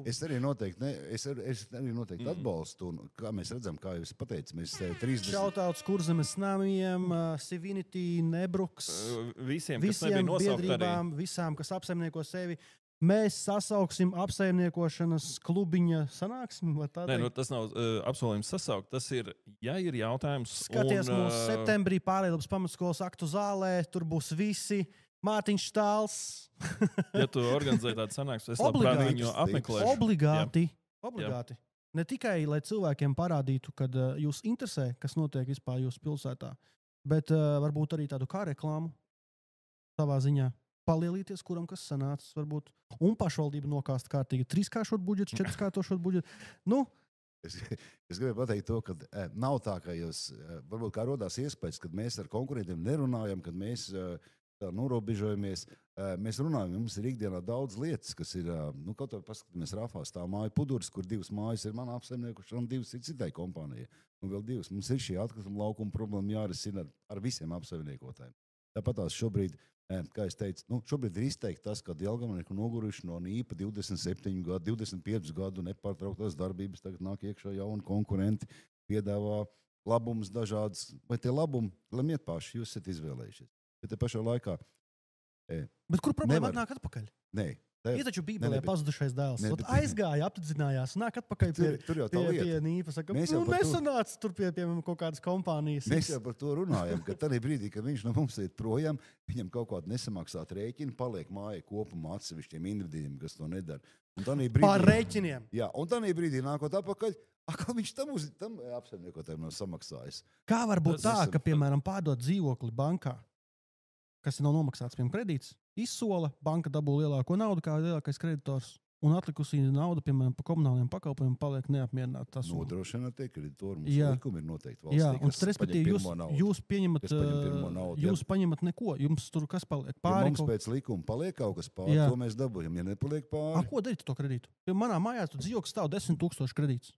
Es arī noteikti atbalstu. Un, kā mēs redzam, kā jūs pateicat, mēs 30... Šautauts Kurzemes namiem, Sivinity, Nebruks, visiem kas nebija nosaukt biedrībām, visām, kas apsaimnieko sevi. Mēs sasauksim apsaimniekošanas klubiņa sanāksim? Nē, tas nav apsolījums sasaukt. Tas ir, ja ir jautājums... Skaties mūsu septembrī Pārēdabas pamatskolas aktu zālē, tur būs visi. Mārtiņš Štāls. Ja tu organizē tādu sanāksmi, es labprāt viņu apmeklēšu. Obligāti. Jā. Ne tikai, lai cilvēkiem parādītu, kad jūs interesē, kas notiek vispār jūsu pilsētā, bet varbūt arī tādu kā reklāmu savā ziņā. Palielīties, kuram kas sanācis, varbūt. Un pašvaldība nokāst kārtīgi 3-kāršot budžetu, 4-kāršot budžetu. Nu. Es gribēju pateikt to, ka nav tā, ka jūs, varbūt kā rodās iespējas, kad mēs ar konkurentiem nerunājam, kad mēs tā norobežojamies. Mēs runājam, mums ir ikdienā daudz lietas, kas ir, kaut vai paskatāmies Rafās, tā māja Puduris, kur 2 mājas ir manā apsaimniekuši un 2 ir citai kompānijai. Un vēl 2. Mums ir šī atkrituma laukuma problēma jārisina ar visiem apsaimniekotājiem. Tāpat tās šobrīd, kā es teicu, šobrīd ir izteikti tas, ka Jelgavnieki noguruši no nīpa 27 gadu, 25 gadu nepārtrauktās darbības, tagad nāk iekšā jauni konkurenti, piedāvā labumus dažādas, vai tie labumi, lai iet paši, jūs esat izvēlējušies. Bet te pašā laikā... Bet kur problēma atnāk atpakaļ? Nē. Ir taču Bībelē pazudušais dēls. Aizgāja, apdedzinājās, nāk atpakaļ pie nīpa. Saka, nesanāca tur pie kaut kādas kompānijas. Mēs jau par to runājam, ka tādā brīdī, kad viņš no mums iet projām, viņam kaut kādu nesamaksāt rēķinu, paliek mājai kopumā atsevišķiem individiem, kas to nedara. Par rēķiniem. Jā, un tādā brīdī nākot atpakaļ, kā viņš tam apsaimniekotājiem nav samaksājis. Kā var būt tā, ka, piemēram, pārdot dzīvokli bankā? kas nav nomaksāts, piemēram, kredīts, izsola, banka dabū lielāko naudu kā lielākais kreditors, un atlikusī nauda, piemēram, par komunāliem pakalpojumiem paliek neapmierināta. Nodrošina tie kreditori. Mums likumi ir noteikti valstī, jā, un respektīvi jūs paņemat neko, jums tur kas paliek pāri. Ja mums pēc likuma paliek kaut kas pāri, to mēs dabūjam, ja nepaliek pāri. Ko darīt to kredītu? Manā mājās tu dzīvoklis stāv 10,000 kredīts.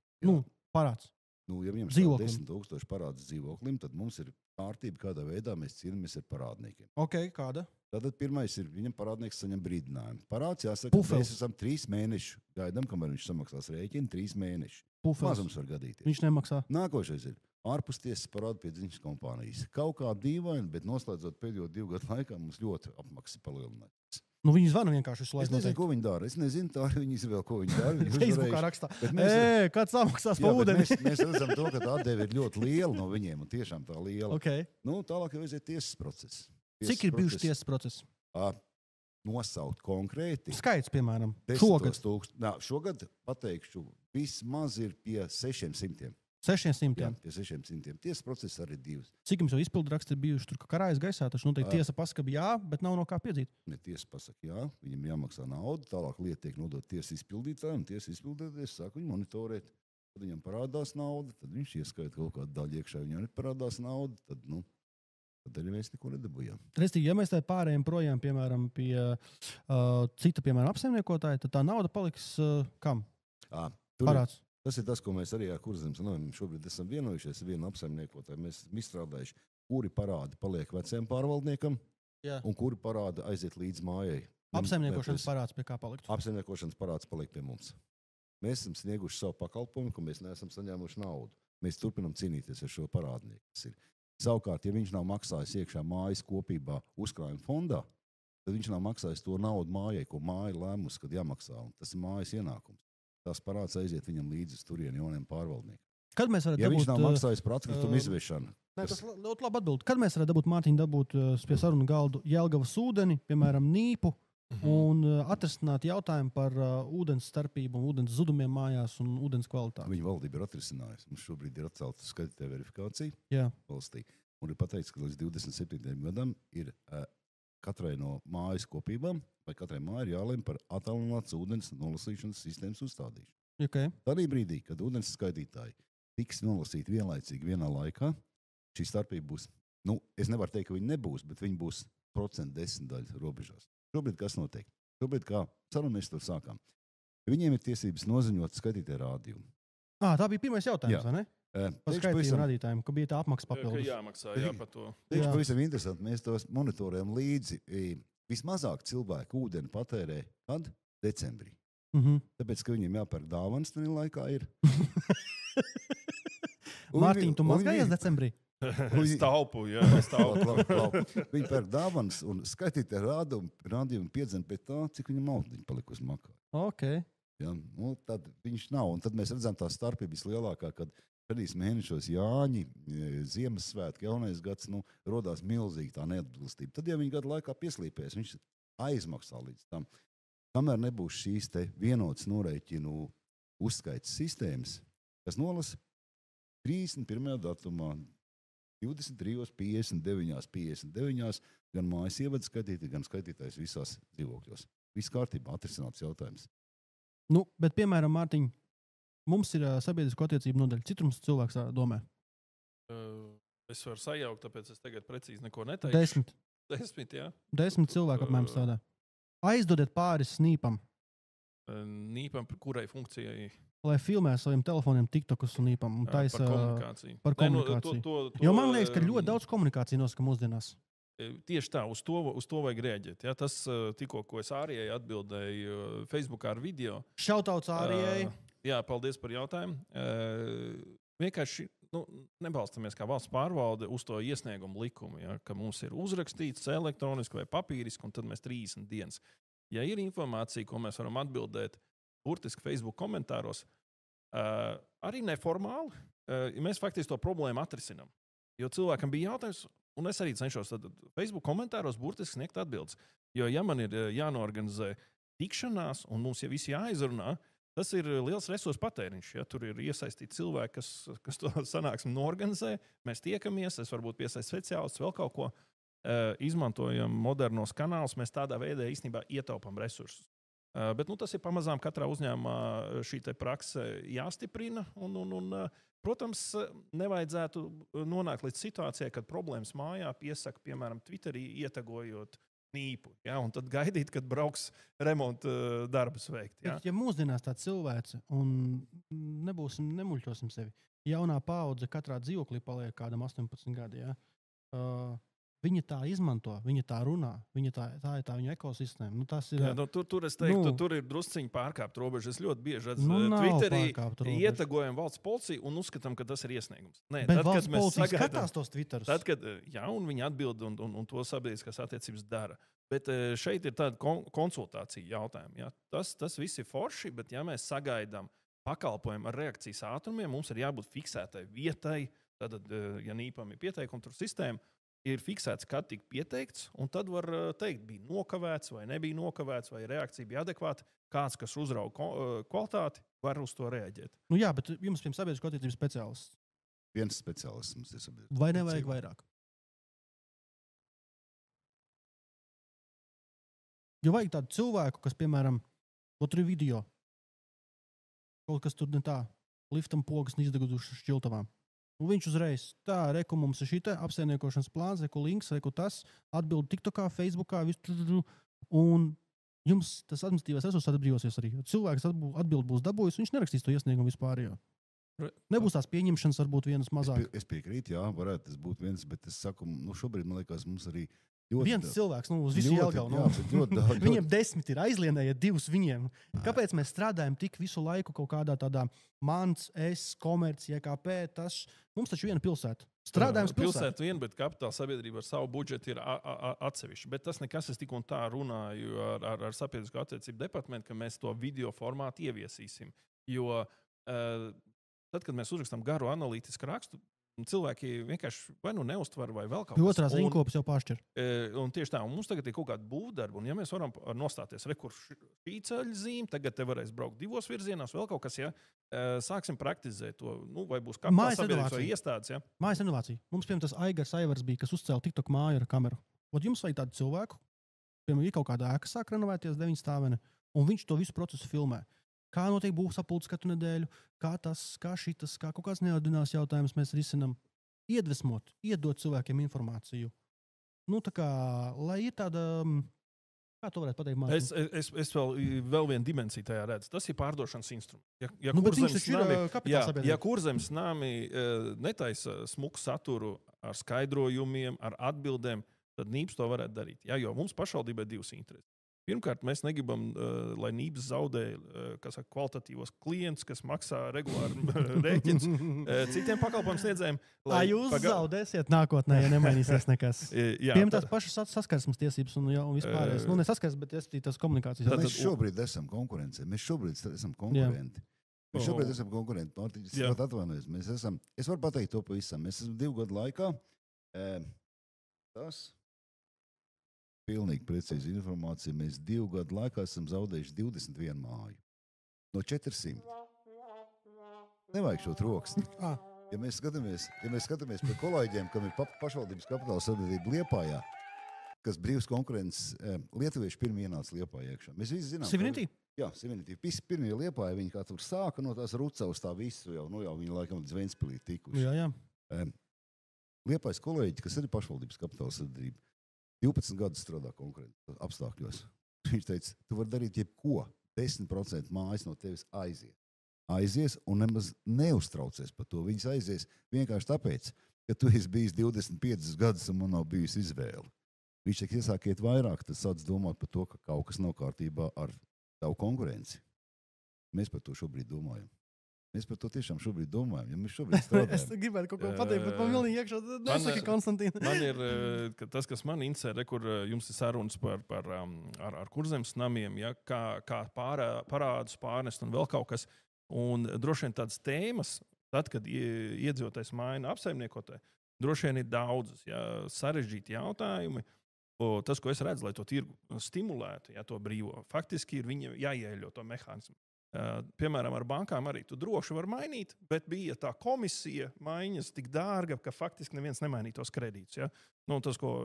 Parāds. Ja viņam stāv 10,000 parāds dzīvoklim, tad mums ir kārtība, kādā veidā mēs cīnāmies ar parādniekiem. Kāda? Tātad pirmais ir, viņam parādnieks saņem brīdinājumu. Parāds jāsaka, mēs esam 3 mēneši. Gaidām, kamēr viņš samaksās rēķinu, 3 mēneši. Mazums var gadīties. Viņš nemaksā. Nākošais ir ārpus tiesas parādu piedziņas kompānijas. Kaut kā dīvaini, bet noslēdzot pēdējo 2 gadu laikā mums ļoti apmaksas palielinājās. Viņi zvana vienkārši uz laiku. Es nezinu, ko viņi dara. Es nezinu, tā arī viņi izvēl, ko viņi dara. Facebookā rakstā. Kāds samaksās par ūdeni? Mēs redzam to, ka tā atdeve ir ļoti liela no viņiem, un tiešām tā liela. Tālāk jau aiziet tiesas process. Cik ir bijuši tiesas procesi? Nosaukt konkrēti. Skaits, piemēram, šogad pateikšu, vismaz ir pie 600. 600. Jā, pie 600. Tiesas process arī 2. Cik jums jau izpildu raksti ir bijuši tur, ka karājas gaisā? Taču noteikti tiesa pasaka jā, bet nav no kā piedzīt. Ne, tiesa pasaka jā, viņam jāmaksā nauda, tālāk lieta tiek nodot tiesas izpildītājiem, tiesa izpildītājs sāk viņu monitorēt. Tad viņam parādās nauda, tad viņš ieskaita kaut kādu daļu iekšā, viņam neparādās nauda, tad arī mēs neko nedabūjām. Restīgi, ja mēs tā pārējām projām, piemēram, pie cita, piemēram, apsaimniekotāja, tad tā nauda paliks kam? Parāds. Tas ir tas, ko mēs arī ar Kurzemes šobrīd esam vienojušies ar vienu apsaimniekotāju. Mēs esam izstrādājuši, kuri parādi paliek veciem pārvaldniekam un kuri parādi aiziet līdz mājai. Apsaimniekošanas parāds pie kā paliktu? Apsaimniekošanas parāds paliek pie mums. Mēs esam snieguši savu pakalpojumu, ka mēs neesam saņēmuši naudu. Mēs turpinam cīnīties ar šo parādnieku. Savukārt, ja viņš nav maksājis iekšā mājas kopībā uzkrājuma fondā, tad viņš nav maksājis to naudu mājai, ko māja lēmusi, kad jāmaksā. Un tas ir mājas ienākums. Tās parāds aiziet viņam līdzi uz turieni jauniem pārvaldniekiem. Kad mēs varētu dabūt... Ja viņš nav maksājis par atkritumu izvešanu. Tas ļoti labi atbild. Kad mēs varētu dabūt pie sarunu galdu Jelgavas ūdeni, piemēram, Nīpu, un atrisināt jautājumu par ūdens starpību un ūdens zudumiem mājās un ūdens kvalitāti? Viņa valdība ir atrisinājusi. Mums šobrīd ir atcelta skatītāja verifikācija valstī. Un ir pateikts, ka līdz 27. gadam ir katrai no mājas kopībām vai katrai mājai ir jālem par attālināts ūdens nolasīšanas sistēmas uzstādīšanu. Tādī brīdī, kad ūdens skaitītāji tiks nolasīti vienlaicīgi vienā laikā, šī starpība būs, es nevaru teikt, ka viņi nebūs, bet viņi būs 10% robežās. Šobrīd kas notiek? Šobrīd kā sarunu mēs to sākām. Viņiem ir tiesības noziņot skaitītāju rādījumu. Tā bija pirmais jautājums, vai ne? Par skaitījumu rādītājiem, ka bija tā apmaksa papildus. Jāmaksā, par to. Tieši pavisam interesanti, mēs tos monitorējam līdzi. Vismazāk cilvēku ūdeni patērē kad? Decembrī. Tāpēc, ka viņiem jāpērk dāvanas, tad laikā ir. Mārtiņ, tu mazgājies decembrī? Es taupu. Viņi pērk dāvanas un skaitītāju rādījumu piedzen pēc tā, cik viņam naudiņa palika uz makā. Ja, tad viņš nav. Un tad mēs redzam tā starpība vislielākā, kad pēdējos mēnešos Jāņi, Ziemassvētki, jaunais gads, rodās milzīgi tā neatbilstība. Tad, ja viņi gadu laikā pieslīpēs, viņš aizmaksā līdz tam. Kamēr nebūs šīs te vienotas norēķinu uzskaitas sistēmas, kas nolasa 31. datumā 23, 59, 59, gan mājas ievads skaitītāji, gan skaitītājs visās dzīvokļos. Viss kārtībā atrisināts jautājums. Bet, piemēram, Mārtiņ, mums ir sabiedrisko attiecību nodaļa. Cik mums cilvēks domā? Es varu sajaukt, tāpēc es tagad precīzi neko neteikšu. 10, jā. 10 cilvēku apmēram strādā. Aizdodiet pāris Nīpam. Nīpam, kurai funkcijai? Lai filmē saviem telefoniem TikTokus un Nīpam. Un taisa, par komunikāciju. Jo man liekas, ka ļoti daudz komunikācija nosaka mūsdienās. Tieši tā, uz to vajag rēģēt. Ja? Tas tikko, ko es Ārijai atbildēju Facebookā ar video. Šautauts Ārijai. Jā, paldies par jautājumu. Vienkārši nebalstamies kā valsts pārvalde uz to iesniegumu likumu, ja? Ka mums ir uzrakstīts elektroniski vai papīriski, un tad mēs 30 dienas. Ja ir informācija, ko mēs varam atbildēt burtiski Facebook komentāros, arī neformāli, mēs faktiski to problēmu atrisinām. Jo cilvēkam bija jautājums, un es arī cenšos Facebook komentāros burtiski sniegt atbildes. Jo, ja man ir jānorganizē tikšanās, un mums jau visi jāizrunā, tas ir liels resursu patēriņš. Ja? Tur ir iesaistīti cilvēki, kas to sanāksmi norganizē. Mēs tiekamies, es varbūt piesaistu speciālistus, vēl kaut ko. izmantojam modernos kanālus, mēs tādā veidā īstenībā ietaupām resursus. Bet tas ir pamazām katrā uzņēmumā šī prakse jāstiprina. Protams, nevajadzētu nonākt līdz situācijai, kad problēmas mājā piesaka, piemēram, Twitterī ietagojot nīpu. Ja, un tad gaidīt, kad brauks remonta darbus veikt. Ja, ja mūsdienās tā cilvēce, un nemuļķosim sevi, jaunā paudze katrā dzīvoklī paliek kādam 18 gadi, ja? Viņa tā izmanto, viņa tā runā, tā ir tā viņa ekosistēma. Tas ir, tur es teiktu, tur ir drusciņi pārkāpt robežu. Es ļoti bieži redzu Twitterī ietagojam valsts policiju un uzskatām, ka tas ir iesniegums. Nē, bet tad, valsts policija skatās tos Twitterus. Tad, kad un viņi atbild un to sabiedriskās attiecības dara. Bet šeit ir tāda konsultācija jautājuma. Ja? Tas viss ir forši, bet ja mēs sagaidām pakalpojumu ar reakcijas ātrumiem, mums ir jābūt fiksētai vietai. Tad, ja nīpam ir pieteikuma tur sistēma, ir fiksēts, kad tika pieteikts, un tad var teikt, bija nokavēts vai nebija nokavēts, vai reakcija bija adekvāta. Kāds, kas uzrauga kvalitāti, var uz to reaģēt. Jā, bet jums pirms sabiedrisko attiecību speciālists. Viens speciālists mums ir sabiedrisko. Vai nevajag vairāk? Jo vajag tādu cilvēku, kas, piemēram, tur ir video. Kaut kas tur ne tā, liftam pogas izdegudušas šķiltavām. Un viņš uzreiz tā, reku mums ir šita apsaimniekošanas plāns, reku links, reku tas, atbild TikTokā, Facebookā, un jums tas administratīvais resurss atbrīvosies arī. Cilvēks atbild būs dabūjis, viņš nerakstīs to iesniegumu vispār. Nebūs tās pieņemšanas, varbūt vienas mazāk. Es piekrītu, jā, varētu tas būt viens, bet es saku, šobrīd, man liekas, mums arī viens cilvēks, uz visu Jelgavu. Viņiem 10 ir aizlienēja 2 viņiem. Kāpēc mēs strādājam tik visu laiku kaut kādā tādā mans, komerci, JKP, mums taču viena pilsēta. Strādājums pilsēta vien, bet kapitāla sabiedrība ar savu budžetu ir atsevišķi. Bet tas nekas, es tik un tā runāju ar sabiedrisko attiecību departamentu, ka mēs to video formātu ieviesīsim. Jo tad, kad mēs uzrakstām garu analītisku rakstu, cilvēki vienkārši vai neuztver, vai vēl kaut kas. Otrās rinkopus jau pāršķir. Un tieši tā, un mums tagad ir kaut kāda būvdarba, un ja mēs varam nostāties, kur šī ceļa zīme, tagad te varēs braukt 2 virzienos, vēl kaut kas, ja sāksim praktizēt to, vai būs kapitāla sabiedrības vai iestādes. Ja? Mājas renovācija. Mums, piemēram, tas Aigars Aivars bija, kas uzcēla TikTok māju ar kameru. Jums vajag tādu cilvēku, piemēram, ir kaut kāda ēka sāk renovēties 9 stāvene, un viņš to visu procesu filmē. Kā notiek būvsapulces katru nedēļu, kā šitas, kā kaut kāds neordināls jautājums mēs risinam. Iedvesmot, iedot cilvēkiem informāciju. Tā kā, lai ir tāda, kā to varētu pateikt mācīt? Es vēl vienu dimensiju tajā redzu. Tas ir pārdošanas instruments. Ja Kurzemes nami netaisa smuku saturu ar skaidrojumiem, ar atbildēm, tad Nības to varētu darīt. Ja, jo mums pašvaldībai 2 intereses. Pirmkārt, mēs negribam, lai Nības zaudē kvalitatīvos klientus, kas maksā regulāri rēķinus citiem pakalpojumu sniedzējiem. Jūs zaudēsiet nākotnē, ja nemainīsies nekas. Piemēram, tās pašas saskarsmes tiesības un vispārējais. Ne saskars, bet tas komunikācijas. Mēs šobrīd esam konkurencē. Mēs šobrīd esam konkurenti. Mārtiņš, es atvainojos. Es varu pateikt to pavisam. Mēs esam 2 gadu laikā. Pilnīgi precīzi informācija. Mēs 2 gadu laikā esam zaudējuši 21 māju. No 400. Nevajag šo troksni. Ja mēs skatāmies par kolēģiem, kam ir pašvaldības kapitāla sabiedrība Liepājā, kas brīvs konkurences, lietuvieši pirmie ienāca Liepājā iekšā. Mēs visi zinām. Sivinitī? Jā, Sivinitī. Pirmie Liepājā, viņi kā tur sāka no tās Rucavas tā visu, jau viņi laikam līdz Ventspilī tikuši. Jā. Liepājas kolēģi, kas arī pašvaldības kapitāla sabiedrība, 12 gadus strādā konkurences apstākļos. Viņš teica, tu vari darīt jebko, 10% mājas no tevis aizies un nemaz neuztraucies par to. Viņas aizies vienkārši tāpēc, ka tu esi bijis 25 gadus un man nav bijusi izvēle. Viņš tiek iesākiet vairāk, tad sāc domāt par to, ka kaut kas nav kārtībā ar tavu konkurenci. Mēs par to šobrīd domājam. Mēs par to tiešām šobrīd domājam, ja mēs šobrīd strādājam. Es gribētu kaut ko pateikt, bet man milīgi iekšā nesaki, Konstantīna. Man ir tas, kas man interesē, kur jums ir sarunas ar Kurzemes namiem, ja, kā parādus pārnest un vēl kaut kas. Un droši vien tādas tēmas, tad, kad iedzīvotājs maina apsaimniekotāju, droši vien ir daudzas, ja, sarežģīti jautājumi. Tas, ko es redzu, lai to tirgu stimulētu, ja to brīvo, faktiski ir viņa jāieļo to mehānismu. Piemēram, ar bankām arī tu droši var mainīt, bet bija tā komisija maiņas tik dārga, ka faktiski neviens nemainīja tos kredītus. Ja? Nu, tas, ko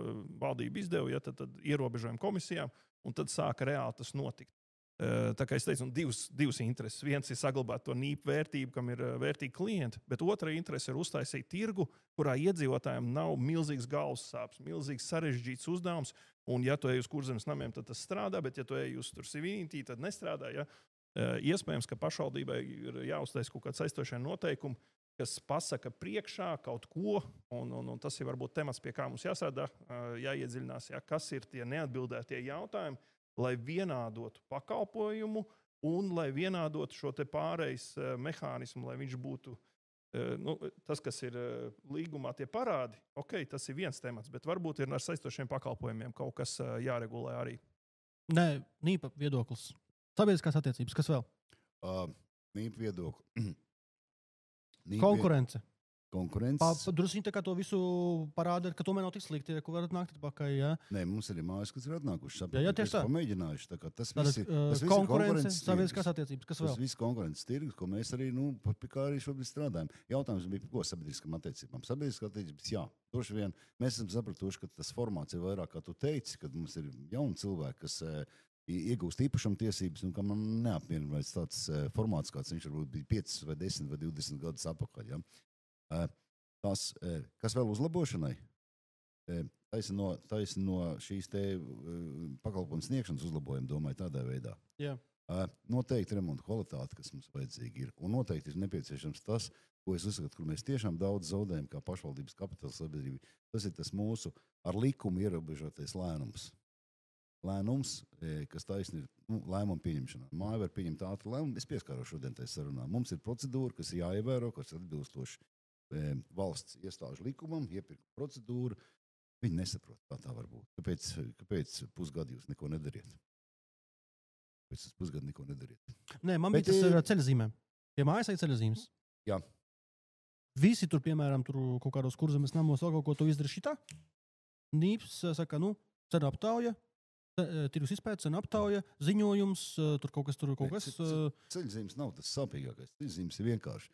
valdība izdeva, ja, tad ierobežojumi komisijām, un tad sāka reāli tas notikt. Tā kā es teicu, divas intereses. Viens ir saglabāt to nīpu vērtību, kam ir vērtīgi klienti, bet otra interese ir uztaisīt tirgu, kurā iedzīvotājiem nav milzīgs galvas sāpes, milzīgs sarežģīts uzdevums. Un, ja tu ej uz Kurzemes namiem, tad tas strādā, bet ja tu ej uz Civinity, tad nestrādā. Ja? Iespējams, ka pašvaldībai ir jāuztais kaut kāds aizstošie noteikumi, kas pasaka priekšā kaut ko, un tas ir varbūt temats, pie kā mums jāsādā, jāiedziļinās, ja? Kas ir tie neatbildētie jautājumi, lai vienādotu pakalpojumu un lai vienādotu šo te pārejas mehānismu, lai viņš būtu, tas, kas ir līgumā tie parādi, tas ir viens temats, bet varbūt ir ar saistošiem pakalpojumiem kaut kas jāregulē arī. Nē, Nīpa viedoklis. Sabiedriskās attiecības, kas vēl? Nīpa viedokli. Konkurence. Drusku tā kā to visu parāda, ka tomēr nav tik slikti, ka varat nākt atpakaļ. Ja? Nē, mums ir mājas, kas ir atnākušas. Jā, tieši tā. Pamēģinājuši. Tas viss ir konkurence, sabiedriskās attiecības. Kas vēl? Tas viss konkurences tirgus, ko mēs arī, pie kā arī šobrīd strādājam. Jautājums bija, ko sabiedriskām attiecībām. Sabiedriskās attiecības, jā. Droši vien mēs esam sapratuši, ka tas formāts ir vairāk, kā tu teici, kad mums ir jauni cilvēki, kas iegūst īpašuma tiesības, un kam neapmierina tāds formāts, kāds viņš varbūt bija 5 vai 10 vai 20 gadus atpakaļ. Ja? Tas, kas vēl uzlabošanai? Taisa no šīs te pakalpojumu sniegšanas uzlabojuma, domāju, tādā veidā. Jā. Noteikti remonta kvalitāte, kas mums vajadzīgi ir. Un noteikti ir nepieciešams tas, ko es uzskatu, kur mēs tiešām daudz zaudējam kā pašvaldības kapitāla sabiedrība. Tas ir tas mūsu ar likumu ierobežotais lēnums. Lēnums, kas taisni ir lēmumu pieņemšanā. Māja var pieņemt ātru lēmumu. Es pieskāros šodien tai sarunā. Mums ir procedūra, kas ir jāievēro, kas ir atbilstoši valsts iestāžu likumam, iepirkuma procedūra. Viņi nesaprot, kā tā var būt. Kāpēc pusgadu jūs neko nedariet? Kāpēc jūs pusgadu neko nedariet? Nē, man bija tas ar ceļzīmēm. Pie mājas ir ceļzīmes. Jā. Visi tur, piemēram, kaut kādos Kurzemes namos vēl kaut ko tu izdara šitā. Nīps saka, cena aptauja, tirgus izpēta, cena aptauja, ziņojums, tur kaut kas. Ceļzīmes nav tas sāpīgākais. Ceļzīmes ir vienkārši.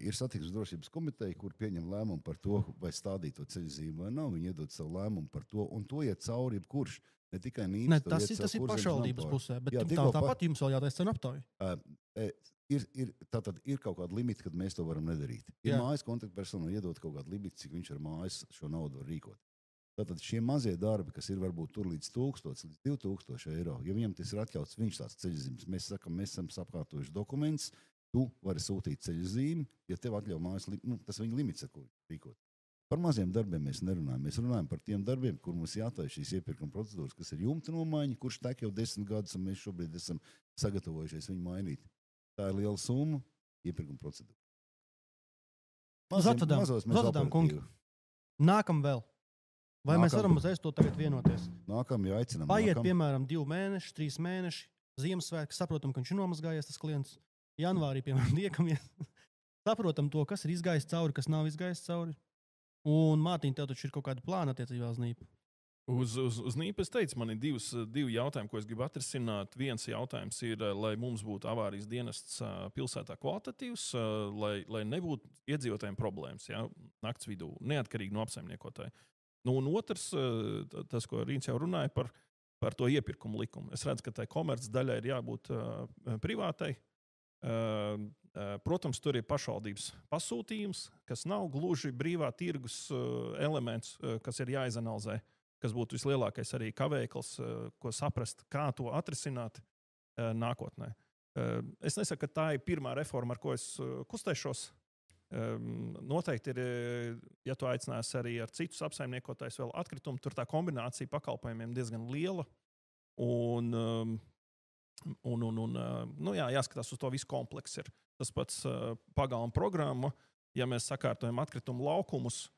Ir satiksmes drošības komiteja, kur pieņem lēmumu par to, vai stādīt to ceļzīmu vai nav. Viņi iedod savu lēmumu par to, un to iet cauri jebkurš. Ne tikai Nīps. Ne, tas ir pašvaldības pusē, bet jā, tāpat jums vēl jātaisa cena aptauja. Ir kaut kāda limita, kad mēs to varam nedarīt. Ir mājas kontaktpersona iedod kaut kādu limitu, cik viņš ar mājas šo naudu var rīkot. Tātad šie mazie darbi, kas ir varbūt tur līdz 1000, līdz 2000 eiro, ja viņam tas ir atļauts, viņš tās ceļzīmes. Mēs sakam, mēs esam apkārtojuši dokumentus. Tu vari sūtīt ceļzīmi, ja tev atļauj mājas, tas viņa limits, ar ko rīkot. Par maziem darbiem mēs nerunājam. Mēs runājam par tiem darbiem, kur mums jātaisa šīs iepirkuma procedūras, kas ir jumta nomaiņa, kurš tek jau 10 gadus, un mēs šobrīd esam sagatavojušies viņu mainīt. Tā ir liela summa, iepirkuma procedūra. Zatadām, kungi. Nākam vēl. Vai mēs varam uzreiz to tagad vienoties? Nākam, jau aicinām. Paiet, piemēram, 2 mēneši, 3 mēneši, Ziemassvētki, saprotam, ka viņš ir nomazgājies, tas klients. Janvārī, piemēram, tiekamies. Saprotam to, kas ir izgājis cauri, kas nav izgājis cauri. Un, Mārtiņ, tev taču ir kaut kāda plāna attiecībā uz Nīpu. Uz Nīpu es teicu, man ir divi jautājumi, ko es gribu atrisināt. Viens jautājums ir, lai mums būtu avārijas dienests pilsētā kvalitatīvs, lai nebūtu iedzīvotājiem problēmas, ja, nakts vidū, neatkarīgi no apsaimniekotāja. Un otrs, tas, ko Rīns jau runāja par to iepirkumu likumu. Es redzu, ka tai komerces daļai ir jābūt privātai. Protams, tur ir pašvaldības pasūtījums, kas nav gluži brīvā tirgus elements, kas ir jāizanalizē, kas būtu vislielākais arī kavēklis, ko saprast, kā to atrisināt nākotnē. Es nesaku, ka tā ir pirmā reforma, ar ko es kustēšos. Noteikti ir, ja tu aicinās arī ar citus apsaimniekotājus vēl atkritumu, tur tā kombinācija pakalpojumiem diezgan liela. Jāskatās uz to visu kompleksu. Tas pats pagalma programma, ja mēs sakārtojam atkritumu laukumus,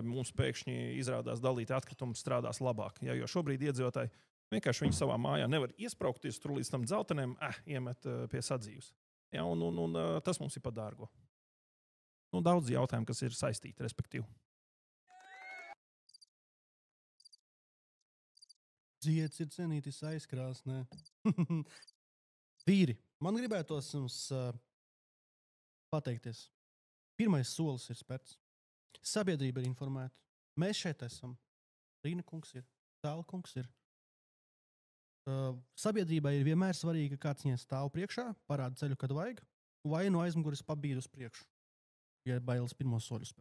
mums pēkšņi izrādās dalīti atkritumi strādās labāk. Ja, jo šobrīd iedzīvotāji vienkārši viņi savā mājā nevar iespraukties tur līdz tam dzeltenēm, iemet pie sadzīves. Ja, un tas mums ir par dārgo. Daudz jautājumu, kas ir saistīti, respektīvi. Zieds ir cenītis aizkrāsnē. Vīri, man gribētos jums pateikties. Pirmais solis ir spērts. Sabiedrība ir informēta. Mēs šeit esam. Rīna kungs ir, Tāla kungs ir. Sabiedrībai ir vienmēr svarīgi, ka kāds viņai stāv priekšā, parāda ceļu, kad vajag, vai no aizmuguras pabīd uz priekšu, ja bailes pirmos soļus.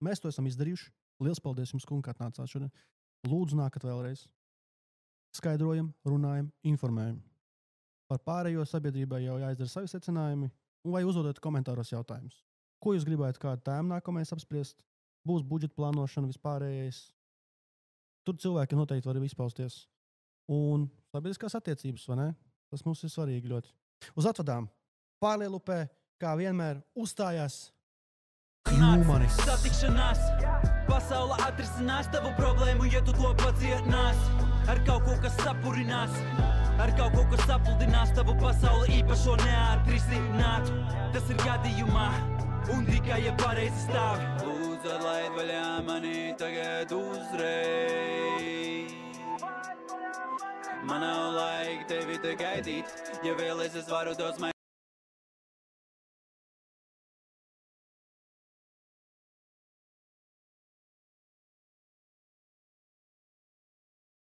Mēs to esam izdarījuši. Liels paldies jums, kungi, kā nācāt šodien. Lūdzu, nākat vēlreiz. Skaidrojam, runājam, informējam. Par pārējo sabiedrībai jau jāizdara savi secinājumi, un vai uzdodiet komentāros jautājumus. Ko jūs gribētu kādu tēmu nākamais apspriest? Būs budžeta plānošana vispārējais. Tur cilvēki noteikti var izpausties. Un sabiedriskās attiecības, vai ne? Tas mums ir svarīgi ļoti. Uz atvadām. Pārlielupē, kā vienmēr, uzstājās Jūmanis. Satikšanās, pasaule atrisinās tavu problēmu, ja tu to pacietinās. Ar kaut ko, kas sapurinās, ar kaut ko, kas sapludinās tavu pasauli īpašo neatrisināt. Tas ir gadījumā, un tikai, ja pareizi stāvi. Lūdzu, atlaid vaļā mani tagad uzreiz. Man nav laika tevi te gaidīt, ja vēlies es varu dos